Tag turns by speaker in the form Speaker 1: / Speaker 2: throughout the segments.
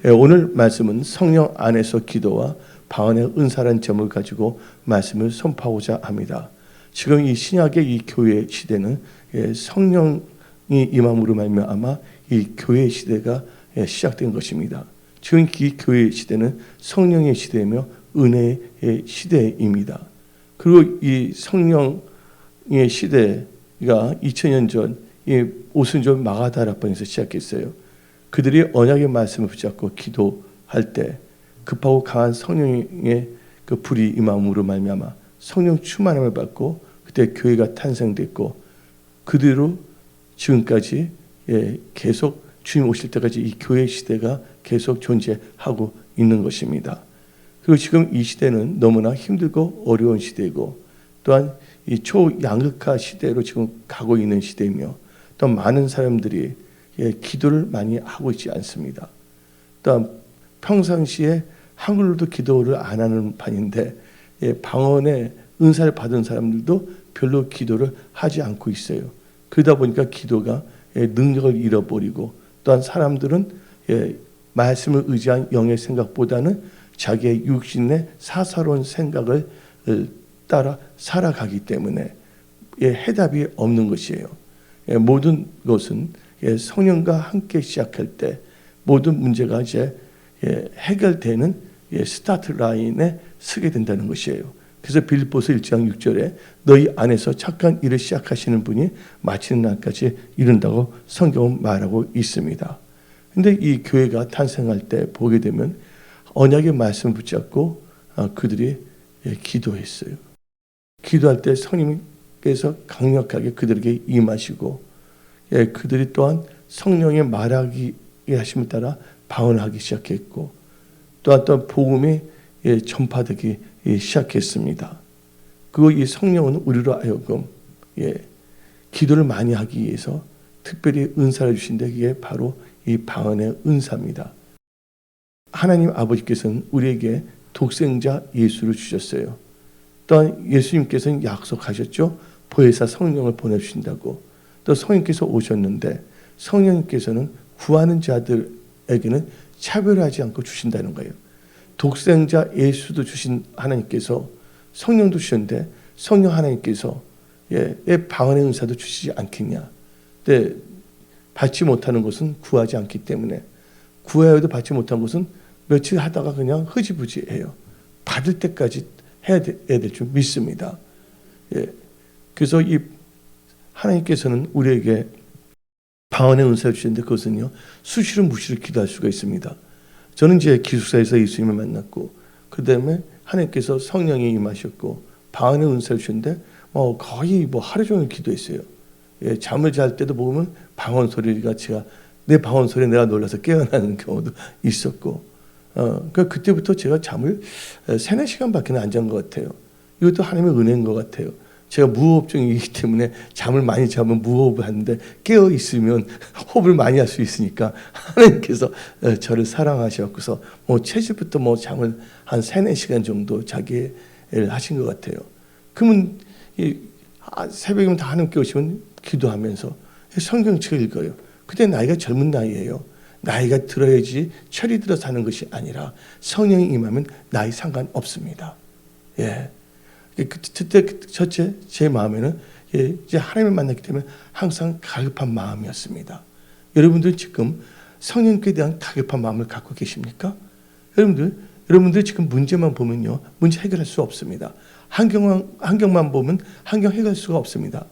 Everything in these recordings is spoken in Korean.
Speaker 1: 오늘 말씀은 성령 안에서 기도와 방언의 은사라는 점을 가지고 말씀을 선포하고자 합니다. 지금 이 신약의 이 교회 시대는 성령이 임함으로 말미암아 이 교회 시대가 시작된 것입니다. 지금 이 교회 시대는 성령의 시대이며 은혜의 시대입니다. 그리고 이 성령의 시대가 2000년 전 오순절 마가다락방에서 시작했어요. 그들이 언약의 말씀을 붙잡고 기도할 때 급하고 강한 성령의 그 불이 임함으로 말미암아 성령 충만함을 받고 그때 교회가 탄생됐고 그대로 지금까지 계속 주님 오실 때까지 이 교회 시대가 계속 존재하고 있는 것입니다. 그리고 지금 이 시대는 너무나 힘들고 어려운 시대이고 또한 이 초양극화 시대로 지금 가고 있는 시대이며 또 많은 사람들이 기도를 많이 하고 있지 않습니다. 또한 평상시에 한글로도 기도를 안 하는 판인데 방언의 은사를 받은 사람들도 별로 기도를 하지 않고 있어요. 그러다 보니까 기도가 능력을 잃어버리고 또한 사람들은 말씀을 의지한 영의 생각보다는 자기의 육신의 사사로운 생각을 따라 살아가기 때문에 해답이 없는 것이에요. 모든 것은 성령과 함께 시작할 때 모든 문제가 이제 해결되는 스타트 라인에 서게 된다는 것이에요. 그래서 빌립보서 1장 6절에 너희 안에서 착한 일을 시작하시는 분이 마치는 날까지 이룬다고 성경은 말하고 있습니다. 근데 이 교회가 탄생할 때 보게 되면 언약의 말씀을 붙잡고 그들이 기도했어요. 기도할 때 성령께서 강력하게 그들에게 임하시고 그들이 또한 성령의 말하기 하심을 따라 방언하기 시작했고 또한 복음이 전파되기 시작했습니다. 그리고 이 성령은 우리로 하여금 기도를 많이 하기 위해서 특별히 은사를 주신데 이게 바로 이 방언의 은사입니다. 하나님 아버지께서는 우리에게 독생자 예수를 주셨어요. 또한 예수님께서는 약속하셨죠. 보혜사 성령을 보내주신다고. 또 성령께서 오셨는데 성령님께서는 구하는 자들에게는 차별하지 않고 주신다는 거예요. 독생자 예수도 주신 하나님께서 성령도 주셨는데 성령 하나님께서 방언의 은사도 주시지 않겠냐. 근데 받지 못하는 것은 구하지 않기 때문에 구해야 해도 받지 못한 것은 며칠 하다가 그냥 흐지부지해요. 받을 때까지 해야 될 줄 믿습니다. 그래서 이 하나님께서는 우리에게 방언의 은사를 주시는데 그것은요 수시로 무시로 기도할 수가 있습니다. 저는 이제 기숙사에서 예수님을 만났고 그 다음에 하나님께서 성령이 임하셨고 방언의 은사를 주셨는데 거의 하루 종일 기도했어요. 잠을 잘 때도 보면 방언 소리가 내 방언 소리에 내가 놀라서 깨어나는 경우도 있었고 그때부터 제가 잠을 3-4시간밖에 안 잔 것 같아요. 이것도 하나님의 은혜인 것 같아요. 제가 무호흡증이기 때문에 잠을 많이 자면 무호흡을 하는데 깨어 있으면 호흡을 많이 할 수 있으니까 하나님께서 저를 사랑하셔서 채질부터 잠을 한 3-4시간 정도 자기 일 하신 것 같아요. 그러면 새벽이면 다 하나님께 오시면 기도하면서 성경책을 읽어요. 그때 나이가 젊은 나이예요. 나이가 들어야지 철이 들어 사는 것이 아니라 성령이 임하면 나이 상관없습니다. 그때 첫째 제 마음에는 이제 하나님을 만났기 때문에 항상 갈급한 마음이었습니다. 여러분들 지금 성령께 대한 갈급한 마음을 갖고 계십니까? 여러분들 지금 문제만 보면요 문제 해결할 수 없습니다. 환경만 보면 환경 해결할 수가 없습니다.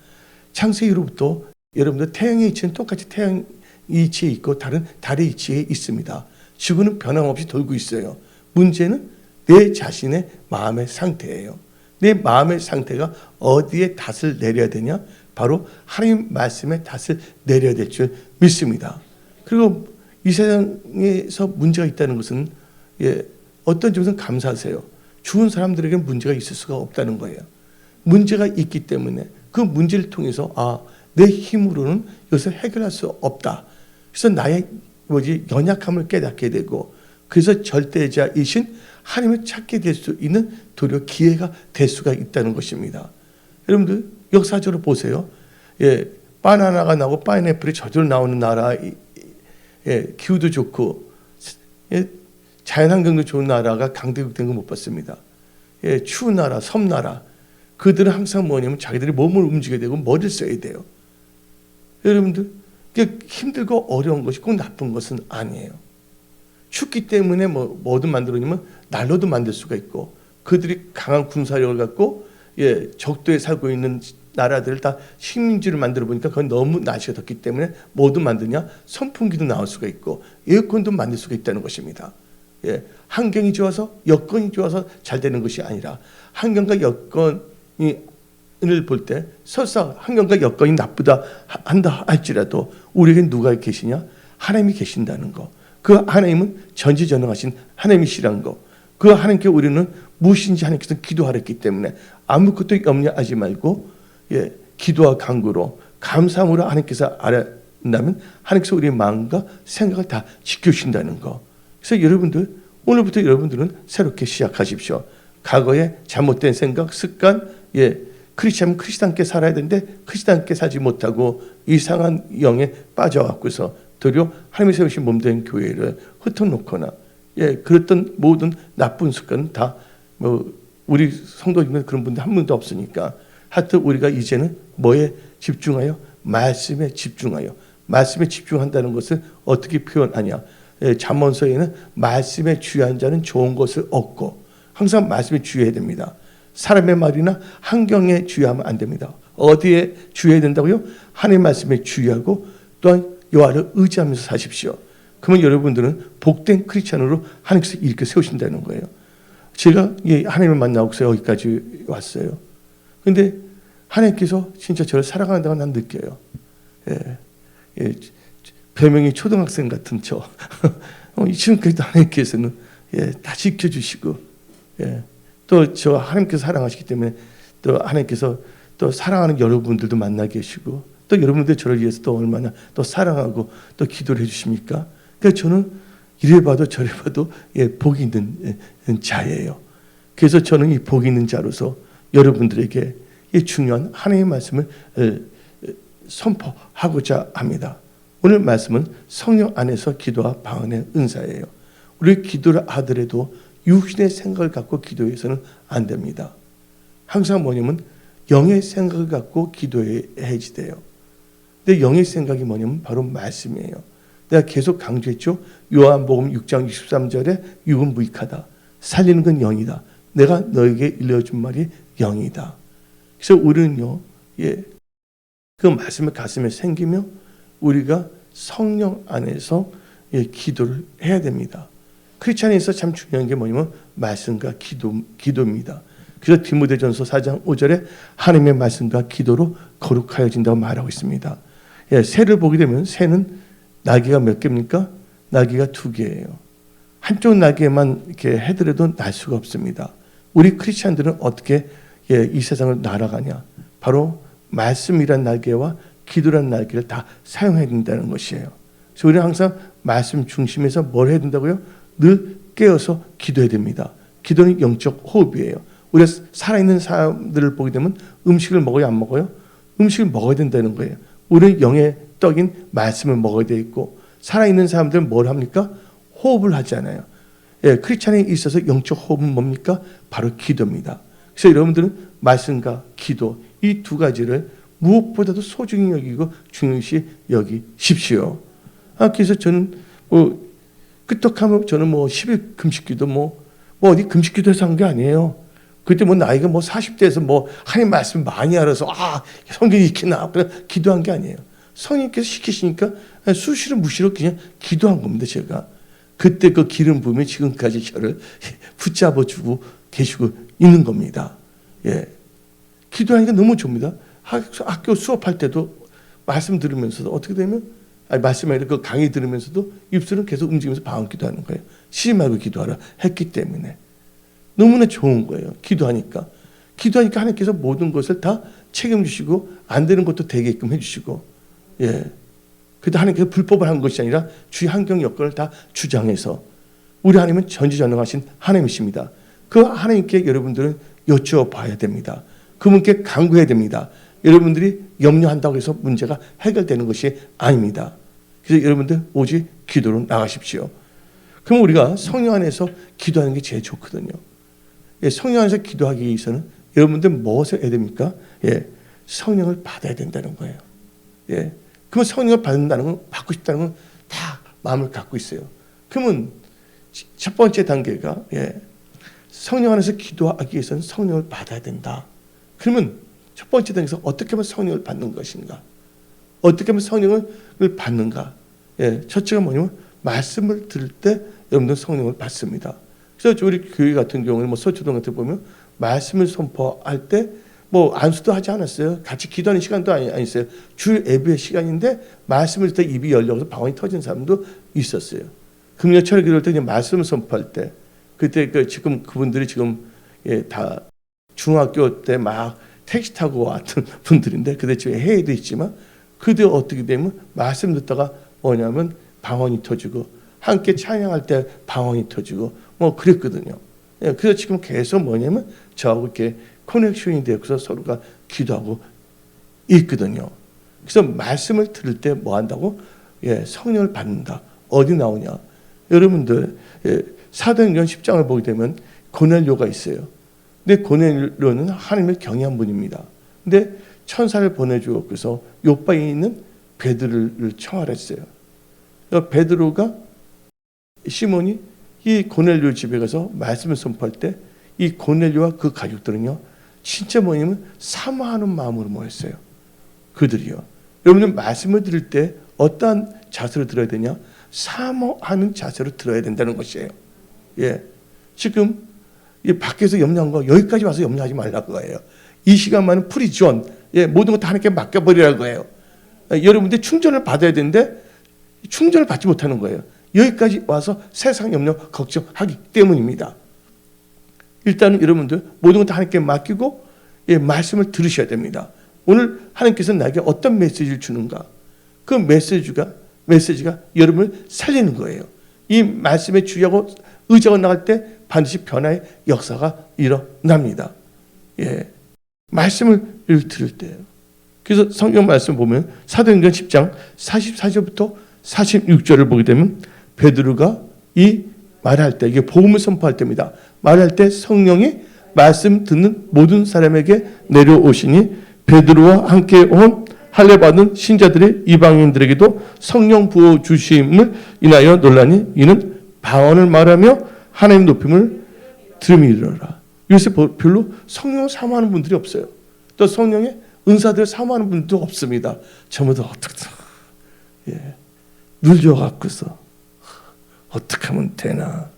Speaker 1: 창세기로부터 여러분들 태양의 이치는 똑같이 태양 이치에 있고 다른 달의 이치에 있습니다. 지구는 변함없이 돌고 있어요. 문제는 내 자신의 마음의 상태예요. 내 마음의 상태가 어디에 닷을 내려야 되냐? 바로 하나님 말씀에 닷을 내려야 될 줄 믿습니다. 그리고 이 세상에서 문제가 있다는 것은 어떤 점에서는 감사하세요. 죽은 사람들에게는 문제가 있을 수가 없다는 거예요. 문제가 있기 때문에 그 문제를 통해서 내 힘으로는 이것을 해결할 수 없다. 그래서 나의 연약함을 깨닫게 되고 그래서 절대자이신 하나님을 찾게 될 수 있는 도리어 기회가 될 수가 있다는 것입니다. 여러분들 역사적으로 보세요. 바나나가 나고 파인애플이 저절로 나오는 나라, 기후도 좋고 예, 자연환경도 좋은 나라가 강대국된 거 못 봤습니다. 예, 추운 나라, 섬나라, 그들은 항상 뭐냐면 자기들이 몸을 움직여야 되고 머리를 써야 돼요. 여러분들, 힘들고 어려운 것이 꼭 나쁜 것은 아니에요. 춥기 때문에 뭐든 만들어내면 난로도 만들 수가 있고, 그들이 강한 군사력을 갖고 적도에 살고 있는 나라들을 다 식민지를 만들어 보니까 그건 너무 날씨가 덥기 때문에 뭐든 만드냐, 선풍기도 나올 수가 있고 에어컨도 만들 수가 있다는 것입니다. 환경이 좋아서, 여건이 좋아서 잘 되는 것이 아니라, 환경과 여건을 볼 때 설사 환경과 여건이 나쁘다 한다 할지라도 우리에게 누가 계시냐? 하나님이 계신다는 거. 그 하나님은 전지전능하신 하나님이시라는 거. 그 하나님께 우리는 무엇인지 하나님께서 기도하랬기 때문에 아무것도 염려하지 말고 기도와 간구로 감사함으로 하나님께서 알아낸다면 하나님께서 우리의 마음과 생각을 다 지켜주신다는 거. 그래서 여러분들, 오늘부터 여러분들은 새롭게 시작하십시오. 과거에 잘못된 생각, 습관, 크리스찬은 크리스찬께 살아야 되는데 크리스찬께 살지 못하고 이상한 영에 빠져갖고서 도리어 하나님이 세우신 몸된 교회를 흩어놓거나 그랬던 모든 나쁜 습관은 다 우리 성도님들 그런 분들 한 분도 없으니까, 하여튼 우리가 이제는 뭐에 집중하여? 말씀에 집중하여. 말씀에 집중한다는 것을 어떻게 표현하냐? 잠언서에는 말씀에 주의한 자는 좋은 것을 얻고, 항상 말씀에 주의해야 됩니다. 사람의 말이나 환경에 주의하면 안 됩니다. 어디에 주의해야 된다고요? 하나님의 말씀에 주의하고 또한 여호와를 의지하면서 사십시오. 그러면 여러분들은 복된 크리스찬으로 하나님께서 이렇게 세우신다는 거예요. 제가 하나님을 만나고서 여기까지 왔어요. 그런데 하나님께서 진짜 저를 사랑한다고 난 느껴요. 별명이 초등학생 같은 저. 지금까지도 하나님께서는 다 지켜주시고, 또 저 하나님께서 사랑하시기 때문에 또 하나님께서 또 사랑하는 여러분들도 만나 계시고, 또 여러분들 저를 위해서 또 얼마나 또 사랑하고 또 기도를 해주십니까? 그러니까 저는 이래 봐도 저래 봐도 복이 있는 자예요. 그래서 저는 이 복이 있는 자로서 여러분들에게 이 중요한 하나님의 말씀을 선포하고자 합니다. 오늘 말씀은 성령 안에서 기도와 방언의 은사예요. 우리 기도를 하더라도 육신의 생각을 갖고 기도해서는 안 됩니다. 항상 뭐냐면 영의 생각을 갖고 기도해야지 돼요. 근데 영의 생각이 뭐냐면 바로 말씀이에요. 내가 계속 강조했죠. 요한복음 6장 63절에 육은 무익하다. 살리는 건 영이다. 내가 너에게 일러준 말이 영이다. 그래서 우리는요, 그 말씀을 가슴에 생기며 우리가 성령 안에서 기도를 해야 됩니다. 크리스찬에서 참 중요한 게 뭐냐면 말씀과 기도입니다. 그래서 디모데전서 4장 5절에 하나님의 말씀과 기도로 거룩하여진다고 말하고 있습니다. 새를 보게 되면 새는 날개가 몇 개입니까? 날개가 2개예요. 한쪽 날개만 이렇게 해더라도 날 수가 없습니다. 우리 크리스찬들은 어떻게 이 세상을 날아가냐? 바로 말씀이란 날개와 기도란 날개를 다 사용해야 된다는 것이에요. 그래서 우리는 항상 말씀 중심에서 뭘 해야 된다고요? 늘 깨어서 기도해야 됩니다. 기도는 영적 호흡이에요. 우리가 살아있는 사람들을 보게 되면 음식을 먹어요, 안 먹어요? 음식을 먹어야 된다는 거예요. 우리는 영의 떡인 말씀을 먹어야 돼 있고, 살아있는 사람들은 뭘 합니까? 호흡을 하잖아요. 크리스찬에 있어서 영적 호흡은 뭡니까? 바로 기도입니다. 그래서 여러분들은 말씀과 기도, 이 두 가지를 무엇보다도 소중히 여기고 중요시 여기십시오. 그래서 저는 끄떡하면 저는 10일 금식기도 어디 금식기도해서 한 게 아니에요. 그때 나이가 40대에서 하나님 말씀 많이 알아서 성경 읽히나 그래 기도한 게 아니에요. 성령께서 시키시니까 수시로 무시로 그냥 기도한 겁니다. 제가 그때 그 기름 부음이 지금까지 저를 붙잡아주고 계시고 있는 겁니다. 기도하니까 너무 좋습니다. 학교 수업할 때도 말씀 들으면서도 어떻게 되면 말씀 아니라 그 강의 들으면서도 입술은 계속 움직이면서 방언 기도하는 거예요. 쉬지 말고 기도하라 했기 때문에 너무나 좋은 거예요. 기도하니까 하나님께서 모든 것을 다 책임지시고 안 되는 것도 되게끔 해주시고, 그래도 하나님께서 불법을 한 것이 아니라 주의 환경 여건을 다 주장해서, 우리 하나님은 전지전능하신 하나님이십니다. 그 하나님께 여러분들은 여쭤봐야 됩니다. 그분께 간구해야 됩니다. 여러분들이 염려한다고 해서 문제가 해결되는 것이 아닙니다. 그래서 여러분들 오직 기도로 나가십시오. 그럼 우리가 성령 안에서 기도하는 게 제일 좋거든요. 예, 성령 안에서 기도하기 위해서는 여러분들 무엇을 해야 됩니까? 예, 성령을 받아야 된다는 거예요. 예, 그러면 성령을 받는다는 건, 받고 싶다는 건 다 마음을 갖고 있어요. 그러면 첫 번째 단계가, 예, 성령 안에서 기도하기 위해서는 성령을 받아야 된다. 그러면 첫 번째 단계에서 어떻게 하면 성령을 받는 것인가? 어떻게 하면 성령을 받는가? 예, 첫째가 뭐냐면 말씀을 들을 때 여러분들 성령을 받습니다. 그래서 우리 교회 같은 경우는 뭐 서초동 같은 데 보면 말씀을 선포할 때 뭐 안수도 하지 않았어요. 같이 기도하는 시간도 아니었어요. 주 예배 시간인데 말씀을 듣다 입이 열려서 방언이 터진 사람도 있었어요. 금요철 기도할 때 그냥 말씀을 선포할 때, 그때 지금 그분들이 지금, 예, 다 중학교 때 막 택시 타고 왔던 분들인데, 그때 지금 해외도 있지만 그들 어떻게 되면 말씀 듣다가 뭐냐면 방언이 터지고, 함께 찬양할 때 방언이 터지고 뭐 그랬거든요. 예, 그래서 지금 계속 뭐냐면 저하고 이렇게 커넥션이 되어서 서로가 기도하고 있거든요. 그래서 말씀을 들을 때 뭐 한다고? 예, 성령을 받는다. 어디 나오냐? 여러분들, 예, 사도행전 10장을 보게 되면 고넬료가 있어요. 근데 고넬료는 하나님을 경외한 분입니다. 근데 천사를 보내주어서 요바에 있는 베드로를 청하랬어요. 베드로가, 시몬이 이 고넬료 집에 가서 말씀을 선포할 때 이 고넬료와 그 가족들은요, 진짜 뭐냐면 사모하는 마음으로 모였어요. 그들이요. 여러분들 말씀을 들을 때 어떠한 자세로 들어야 되냐? 사모하는 자세로 들어야 된다는 것이에요. 예, 지금 이 밖에서 염려한 거 여기까지 와서 염려하지 말라고 거예요. 이 시간만은 프리존, 예, 모든 것 다 하나님께 맡겨버리라는 거예요. 여러분들 충전을 받아야 되는데 충전을 받지 못하는 거예요. 여기까지 와서 세상 염려 걱정하기 때문입니다. 일단은 여러분들 모든 것 다 하나님께 맡기고, 예, 말씀을 들으셔야 됩니다. 오늘 하나님께서 나에게 어떤 메시지를 주는가? 그 메시지가 여러분을 살리는 거예요. 이 말씀에 주의하고 의지하고 나갈 때 반드시 변화의 역사가 일어납니다. 예, 말씀을 들을 때요. 그래서 성경 말씀 보면 사도행전 10장 44절부터 46절을 보게 되면 베드로가 이 말할 때, 이게 복음을 선포할 때입니다. 말할 때 성령이 말씀 듣는 모든 사람에게 내려오시니 베드로와 함께 온 할례 받은 신자들의 이방인들에게도 성령 부어 주심을 인하여 놀라니 이는 방언을 말하며 하나님 높임을 들음이더라. 요새 별로 성령 사모하는 분들이 없어요. 또 성령의 은사들을 사모하는 분도 없습니다. 전부 다 어떻게, 예, 눌려갖고서 어떻게 하면 되나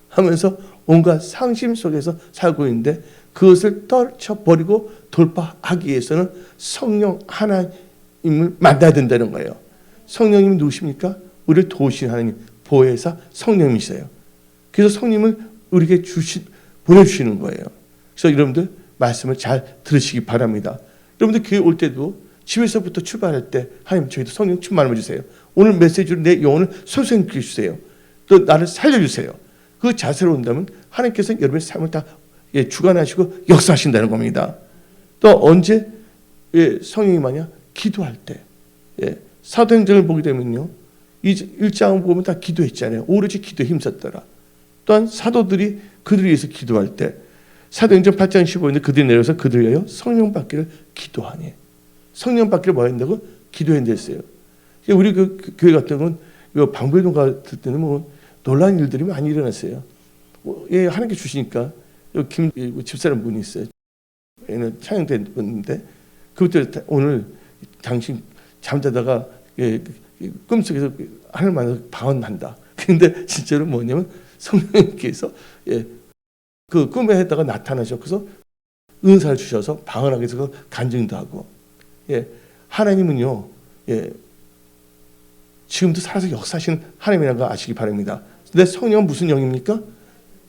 Speaker 1: 하면서 온갖 상심 속에서 살고 있는데, 그것을 떨쳐버리고 돌파하기 위해서는 성령 하나님을 만나야 된다는 거예요. 성령님은 누구십니까? 우리를 도우신 하나님, 보혜사 성령님이세요. 그래서 성령님을 우리에게 보내주시는 거예요. 그래서 여러분들 말씀을 잘 들으시기 바랍니다. 여러분들 교회 올 때도 집에서부터 출발할 때 하나님, 저희도 성령 충만을 주세요. 오늘 메시지로 내 영혼을 소생시켜 주세요. 또 나를 살려주세요. 그 자세로 온다면 하나님께서 여러분의 삶을 다, 예, 주관하시고 역사하신다는 겁니다. 또 언제, 예, 성령이 많냐? 기도할 때. 예, 사도행전을 보게 되면요, 1장을 보면 다 기도했잖아요. 오로지 기도에 힘썼더라. 또한 사도들이 그들을 위해서 기도할 때 사도행전 8장 15절에 그들이 내려서 그들을 위하여 성령 받기를 기도하니, 성령 받기를 뭐 한다고? 기도했어요. 우리 그 교회 같은 건 방배동 같을 때는 뭐 놀라운 일들이 많이 일어났어요. 예, 하나님께 주시니까 김 집사람 분이 있어요. 얘는 찬양된 분인데, 그것도 오늘 당신 잠자다가, 예, 꿈속에서 하늘 만나서 방언한다. 근데 진짜로 뭐냐면 성령님께서, 예, 그 꿈에다가 나타나셔서 은사를 주셔서 방언하게 해서 간증도 하고, 예, 하나님은요, 예, 지금도 살아서 역사하시는 하나님이라는 거 아시기 바랍니다. 근데 성령은 무슨 영입니까?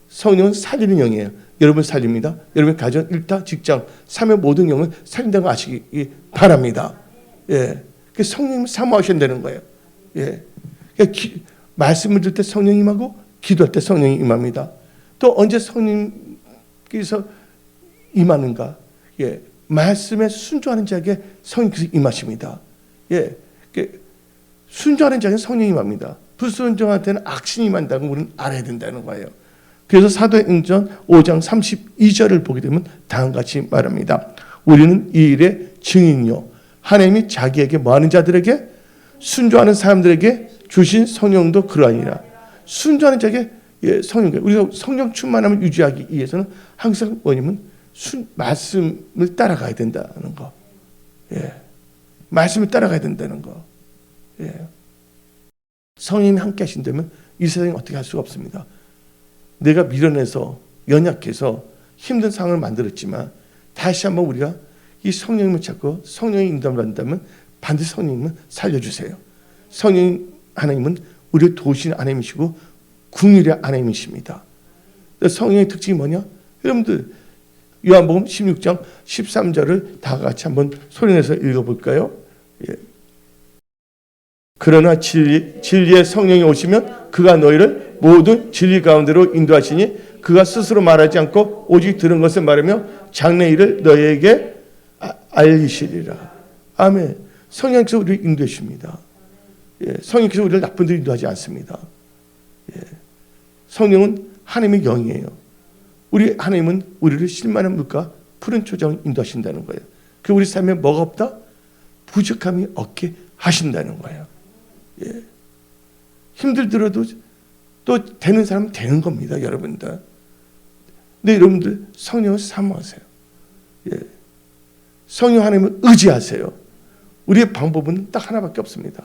Speaker 1: 성령은 살리는 영이에요. 여러분 살립니다. 여러분 가정, 일타, 직장, 삶의 모든 영을 살린다는 거 아시기 바랍니다. 예, 성령님 사모하신다는 거예요. 예, 말씀을 들을 때 성령이 임하고 기도할 때 성령이 임합니다. 또 언제 성령께서 임하는가? 예, 말씀에 순종하는 자에게 성령께서 임하십니다. 예, 순종하는 자에게 성령이 임합니다. 불순종한테는 악신이 만다는 걸 우리는 알아야 된다는 거예요. 그래서 사도행전 5장 32절을 보게 되면 다음과 같이 말합니다. 우리는 이 일의 증인이요 하나님이 자기에게 뭐하는 자들에게 순종하는 사람들에게 주신 성령도 그러하니라. 순종하는 자에게 성령, 우리가 성령 충만함을 유지하기 위해서는 항상 뭐냐면 말씀을 따라가야 된다는 거. 말씀을 따라가야 된다는 거. 성령님이 함께 하신다면 이 세상에 어떻게 할 수가 없습니다. 내가 미련해서 연약해서 힘든 상황을 만들었지만 다시 한번 우리가 이 성령님을 찾고 성령의 인도를 받는다면 반드시 성령님은 살려주세요. 성령 하나님은 우리를 도우시는 하나님이시고 긍휼의 하나님이십니다. 성령의 특징이 뭐냐? 여러분들 요한복음 16장 13절을 다 같이 한번 소리내서 읽어볼까요? 그러나 진리의 성령이 오시면 그가 너희를 모든 진리 가운데로 인도하시니 그가 스스로 말하지 않고 오직 들은 것을 말하며 장래 일을 너희에게 알리시리라. 아멘. 성령께서 우리를 인도해 주십니다. 성령께서 우리를 나쁜 데로 인도하지 않습니다. 성령은 하나님의 영이에요. 우리 하나님은 우리를 실만한 물과 푸른 초장을 인도하신다는 거예요. 그 우리 삶에 뭐가 없다? 부족함이 없게 하신다는 거예요. 힘들더라도 또 되는 사람은 되는 겁니다, 여러분들. 근데 여러분들 성령을 사모하세요. 성령 하나님을 의지하세요. 우리의 방법은 딱 하나밖에 없습니다.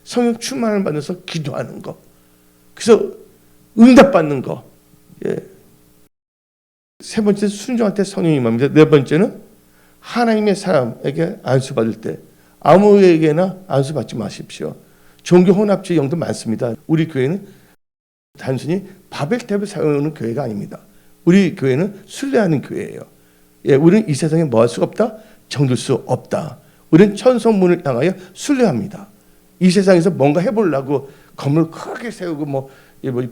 Speaker 1: 성령 충만을 받아서 기도하는 거. 그래서 응답받는 거. 세 번째 순종할 때 성령이 임합니다. 네 번째는 하나님의 사람에게 안수받을 때 아무에게나 안수받지 마십시오. 종교 혼합주의 영도 많습니다. 우리 교회는 단순히 바벨탑을 세우는 교회가 아닙니다. 우리 교회는 순례하는 교회예요. 우리는 이 세상에 뭐 할 수가 없다? 정들 수 없다. 우리는 천성문을 향하여 순례합니다. 이 세상에서 뭔가 해보려고 건물 크게 세우고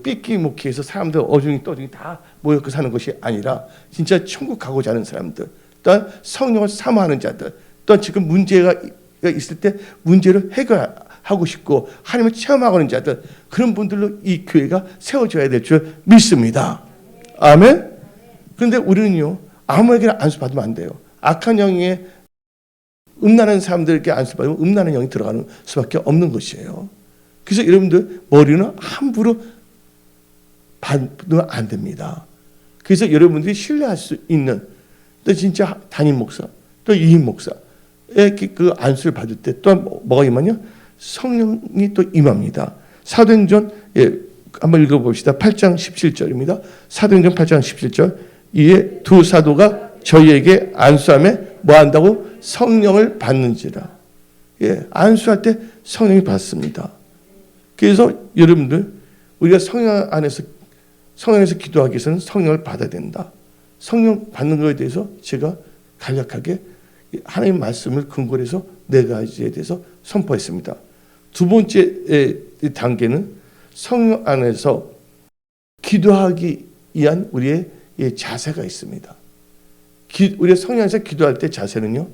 Speaker 1: 삐끼 목기해서 사람들 어중이 떠중이 다 모여서 사는 것이 아니라 진짜 천국 가고자 하는 사람들, 또한 성령을 사모하는 자들, 또한 지금 문제가 있을 때 문제를 해결하고 싶고 하나님을 체험하고 있는 자들, 그런 분들로 이 교회가 세워져야 될 줄 믿습니다. 아멘. 그런데 우리는요 아무에게나 안수받으면 안 돼요. 악한 영에 음란한 사람들에게 안수받으면 음란한 영이 들어가는 수밖에 없는 것이에요. 그래서 여러분들 머리는 함부로 받으면 안 됩니다. 그래서 여러분들이 신뢰할 수 있는 또 진짜 담임 목사, 또 이임 목사의 그 안수를 받을 때 또 뭐가 임하냐? 성령이 또 임합니다. 사도행전 한번 읽어봅시다. 8장 17절입니다. 사도행전 8장 17절. 이에 두 사도가 저희에게 안수함에 뭐 한다고? 성령을 받는지라. 안수할 때 성령이 받습니다. 그래서 여러분들 우리가 성령 안에서 기도하기 위해서는 성령을 받아야 된다. 성령 받는 것에 대해서 제가 간략하게 하나님 말씀을 근거로 해서 네 가지에 대해서 선포했습니다. 두 번째 단계는 성령 안에서 기도하기 위한 우리의 자세가 있습니다. 우리가 성령 안에서 기도할 때 자세는요,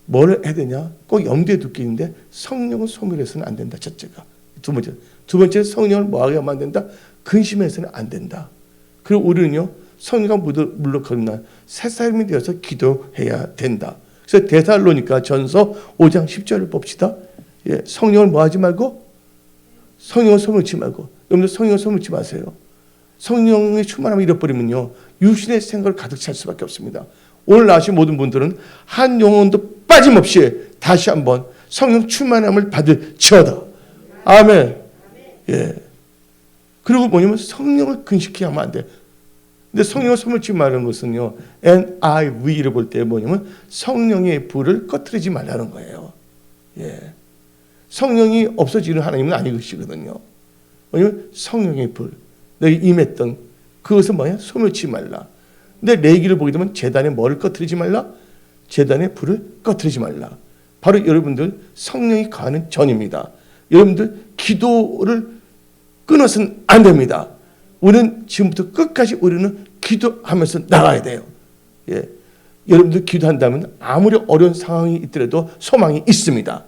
Speaker 1: 뭘 해야 되냐? 꼭 염두에 두게 있는데 성령을 소멸해서는 안 된다. 첫째가. 두 번째 성령을 뭐하게 하면 안 된다? 근심해서는 안 된다. 그리고 우리는요 성령과 물로 거듭난 새 사람이 되어서 기도해야 된다. 그래서 데살로니가 전서 5장 10절을 봅시다. 성령을 뭐하지 말고 성령을 소멸치 말고. 여러분들 성령을 소멸치 마세요. 성령의 충만함을 잃어버리면요 육신의 생각을 가득 찰 수밖에 없습니다. 오늘 나오신 모든 분들은 한 영혼도 빠짐없이 다시 한번 성령 충만함을 받을지어다. 아멘. 그리고 뭐냐면 성령을 근식히 하면 안 돼. 근데 성령을 소멸치 말하는 것은요, NIV를 볼 때 뭐냐면 성령의 불을 꺼트리지 말라는 거예요. 성령이 없어지는 하나님은 아니시거든요. 뭐냐면 성령의 불, 너희 임했던 그것은 뭐냐? 소멸치 말라. 근데 레위기를 보게 되면 제단에 뭐를 꺼트리지 말라? 제단에 불을 꺼트리지 말라. 바로 여러분들 성령이 가는 전입니다. 여러분들 기도를 끊어서는 안 됩니다. 우리는 지금부터 끝까지 우리는 기도하면서 나가야 돼요. 여러분들 기도한다면 아무리 어려운 상황이 있더라도 소망이 있습니다.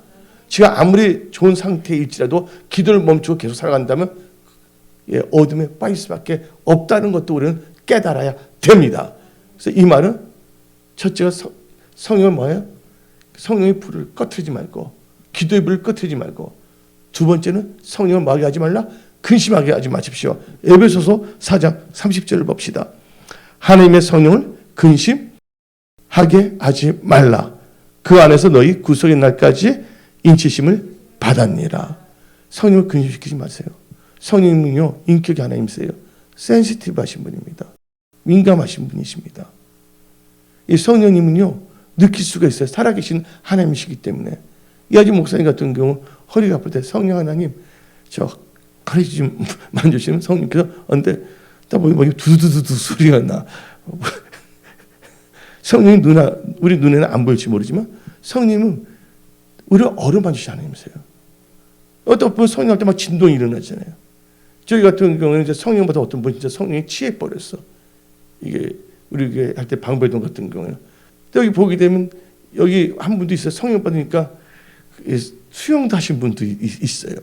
Speaker 1: 지가 아무리 좋은 상태일지라도 기도를 멈추고 계속 살아간다면 어둠에 빠질 수밖에 없다는 것도 우리는 깨달아야 됩니다. 그래서 이 말은 첫째가 성령은 뭐예요? 성령의 불을 꺼트리지 말고 기도의 불을 꺼트리지 말고, 두 번째는 성령을 뭐하게 하지 말라? 근심하게 하지 마십시오. 에베소서 4장 30절을 봅시다. 하나님의 성령을 근심하게 하지 말라. 그 안에서 너희 구속의 날까지 인치심을 받았니라. 성령을 근심시키지 마세요. 성령님은요, 인격이 하나님이세요. 센시티브 하신 분입니다. 민감하신 분이십니다. 이 성령님은요, 느낄 수가 있어요. 살아계신 하나님이시기 때문에. 이하지 목사님 같은 경우 허리가 아플 때 성령 하나님 저 허리 좀 만져주시면 성령께서 언제 딱 보니 두두두두 소리가 나. 성령이 우리 눈에는 안 보일지 모르지만 성령님은 우리를 어루만지시 하나님이세요. 어떤 분 성령할 때 막 진동이 일어나잖아요. 저희 같은 경우는 이제 성령보다 어떤 분이 진짜 성령이 취해 버렸어. 이게 우리 할 때 방배동 같은 경우는 여기 보게 되면 여기 한 분도 있어요. 성령 받으니까 수영도 하신 분도 있어요.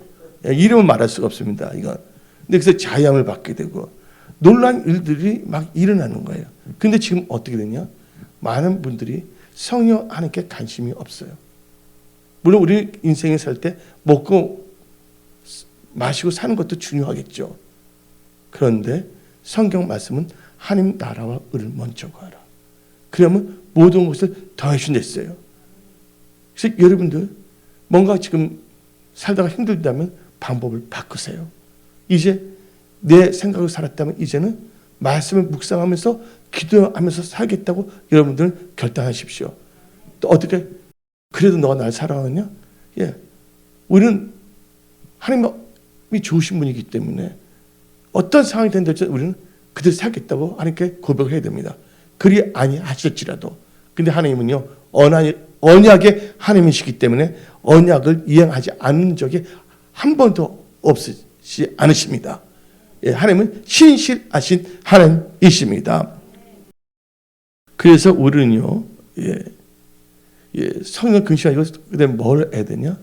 Speaker 1: 이름은 말할 수가 없습니다. 이건. 근데 그래서 자양을 받게 되고 놀란 일들이 막 일어나는 거예요. 근데 지금 어떻게 되냐? 많은 분들이 성령 하나님께 관심이 없어요. 물론 우리 인생에 살 때 먹고 마시고 사는 것도 중요하겠죠. 그런데 성경 말씀은 하나님 나라와 의를 먼저 구하라. 그러면 모든 것을 더해 주셨어요. 그래서 여러분들 뭔가 지금 살다가 힘들다면 방법을 바꾸세요. 이제 내 생각을 살았다면 이제는 말씀을 묵상하면서 기도하면서 살겠다고 여러분들은 결단하십시오. 또 어떻게 그래도 너가 날 사랑하느냐? 우리는 하나님이 좋으신 분이기 때문에 어떤 상황이 된다고 우리는 그대로 살겠다고 하나님께 고백을 해야 됩니다. 그리 아니하실지라도. 근데 하나님은요, 언약의 하나님이시기 때문에 언약을 이행하지 않는 적이 한 번도 없으시 않으십니다. 하나님은 신실하신 하나님이십니다. 그래서 우리는요, 성령 근심하고 그다음에 뭘 해야 되냐?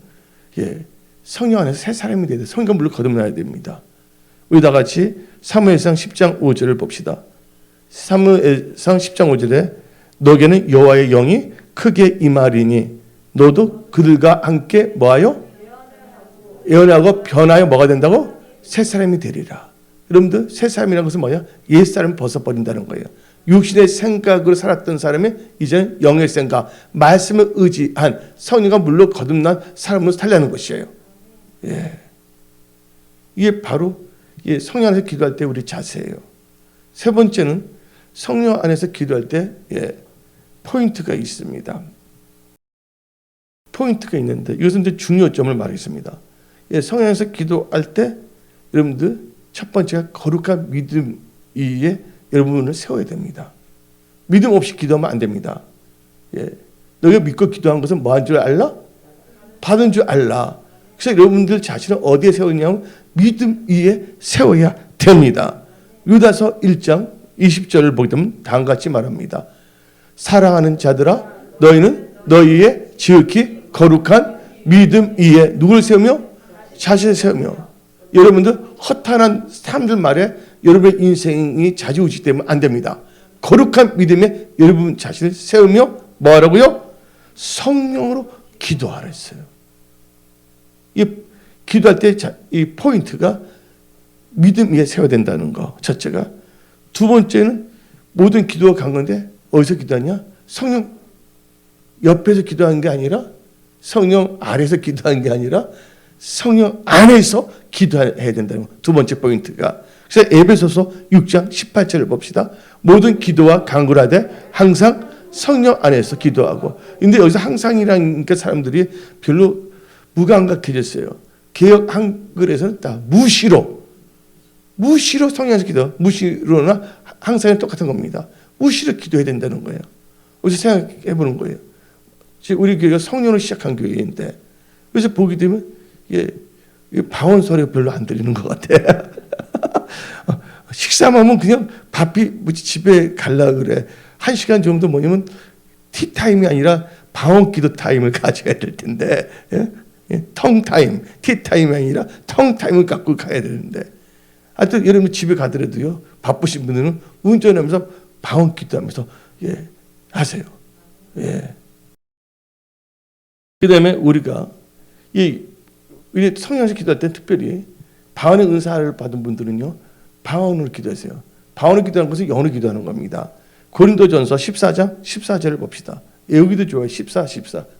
Speaker 1: 성령 안에서 새 사람이 돼야 돼. 성령 물로 거듭나야 됩니다. 우리 다 같이 사무엘상 10장 5절을 봅시다. 사무엘상 10장 5절에 너에게는 여호와의 영이 크게 임하리니 너도 그들과 함께 뭐하여? 예언하고 변하여 뭐가 된다고? 새 사람이 되리라. 여러분들 새 사람이라는 것은 뭐야? 옛사람을 벗어버린다는 거예요. 육신의 생각으로 살았던 사람이 이제 영의 생각, 말씀을 의지한 성령과 물로 거듭난 사람으로 살려는 것이에요. 이게 바로 성령 안에서 기도할 때 우리 자세예요. 세 번째는 성령 안에서 기도할 때 포인트가 있습니다. 포인트가 있는데 이것은 이제 중요점을 말하겠습니다. 성령 안에서 기도할 때 여러분들 첫 번째가 거룩한 믿음 위에 여러분을 세워야 됩니다. 믿음 없이 기도하면 안 됩니다. 너희가 믿고 기도한 것은 뭐 한 줄 알라? 받은 줄 알라. 그래서 여러분들 자신을 어디에 세우냐면 믿음 위에 세워야 됩니다. 유다서 1장 20절을 보게 되면 다음과 같이 말합니다. 사랑하는 자들아 너희는 너희의 지극히 거룩한 믿음 위에 누구를 세우며? 자신을 세우며. 여러분들 허탄한 사람들 말에 여러분의 인생이 좌지우지되면 안 됩니다. 거룩한 믿음에 여러분 자신을 세우며 뭐 하라고요? 성령으로 기도하라 했어요. 이 기도할 때 이 포인트가 믿음 위에 세워야 된다는 거 첫째가. 두 번째는 모든 기도가 간 건데 어디서 기도하냐? 성령 옆에서 기도하는 게 아니라 성령 아래에서 기도하는 게 아니라 성령 안에서 기도해야 된다는 거. 두 번째 포인트가. 그래서 에베소서 6장 18절을 봅시다. 모든 기도와 간구하되 항상 성령 안에서 기도하고. 근데 여기서 항상이라는 게 사람들이 별로 무감각해졌어요. 개역 한글에서는 다 무시로 성령 안에서 기도. 무시로나 항상이 똑같은 겁니다. 무시로 기도해야 된다는 거예요. 여기서 생각해 보는 거예요. 지금 우리 교회가 성령으로 시작한 교회인데 그래서 보게 되면 방언 소리가 별로 안 들리는 것 같아. 식사만 하면 그냥 밥이 집에 갈라 그래. 1시간 정도 뭐냐면 티타임이 아니라 방언 기도 타임을 가져야 될 텐데 예, 텅타임, 티타임이 아니라 텅타임을 갖고 가야 되는데, 하여튼 여러분 집에 가더라도요, 바쁘신 분들은 운전하면서 방언 기도하면서 예, 하세요. 예. 그다음에 우리가 우리 성령에서 기도할 때 특별히 방언의 은사를 받은 분들은요, 방언으로 기도하세요. 방언으로 기도하는 것은 영어로 기도하는 겁니다. 고린도전서 14장 14절을 봅시다. 여기도 좋아요. 14.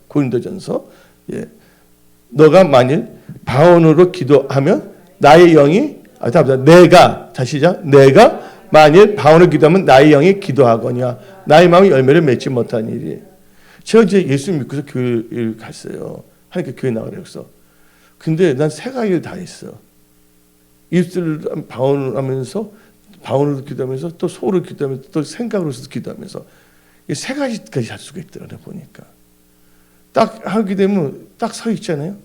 Speaker 1: 고린도전서. 예. 너가 만일 방언으로 기도하면 나의 영이 내가 다시 시작. 내가 만일 방언으로 기도하면 나의 영이 기도하거냐 나의 마음이 열매를 맺지 못한 일이. 제가 이제 예수 믿고서 교회를 갔어요. 하나님께 교회 나가라 그래서. 근데 난 세 가지를 다 했어. 입술을 방언을 하면서 방언으로 기도하면서 또 소로 기도하면서 또 생각으로서 기도하면서 이 세 가지까지 할 수가 있더라고요. 보니까 딱 하게 되면 딱 서 있잖아요.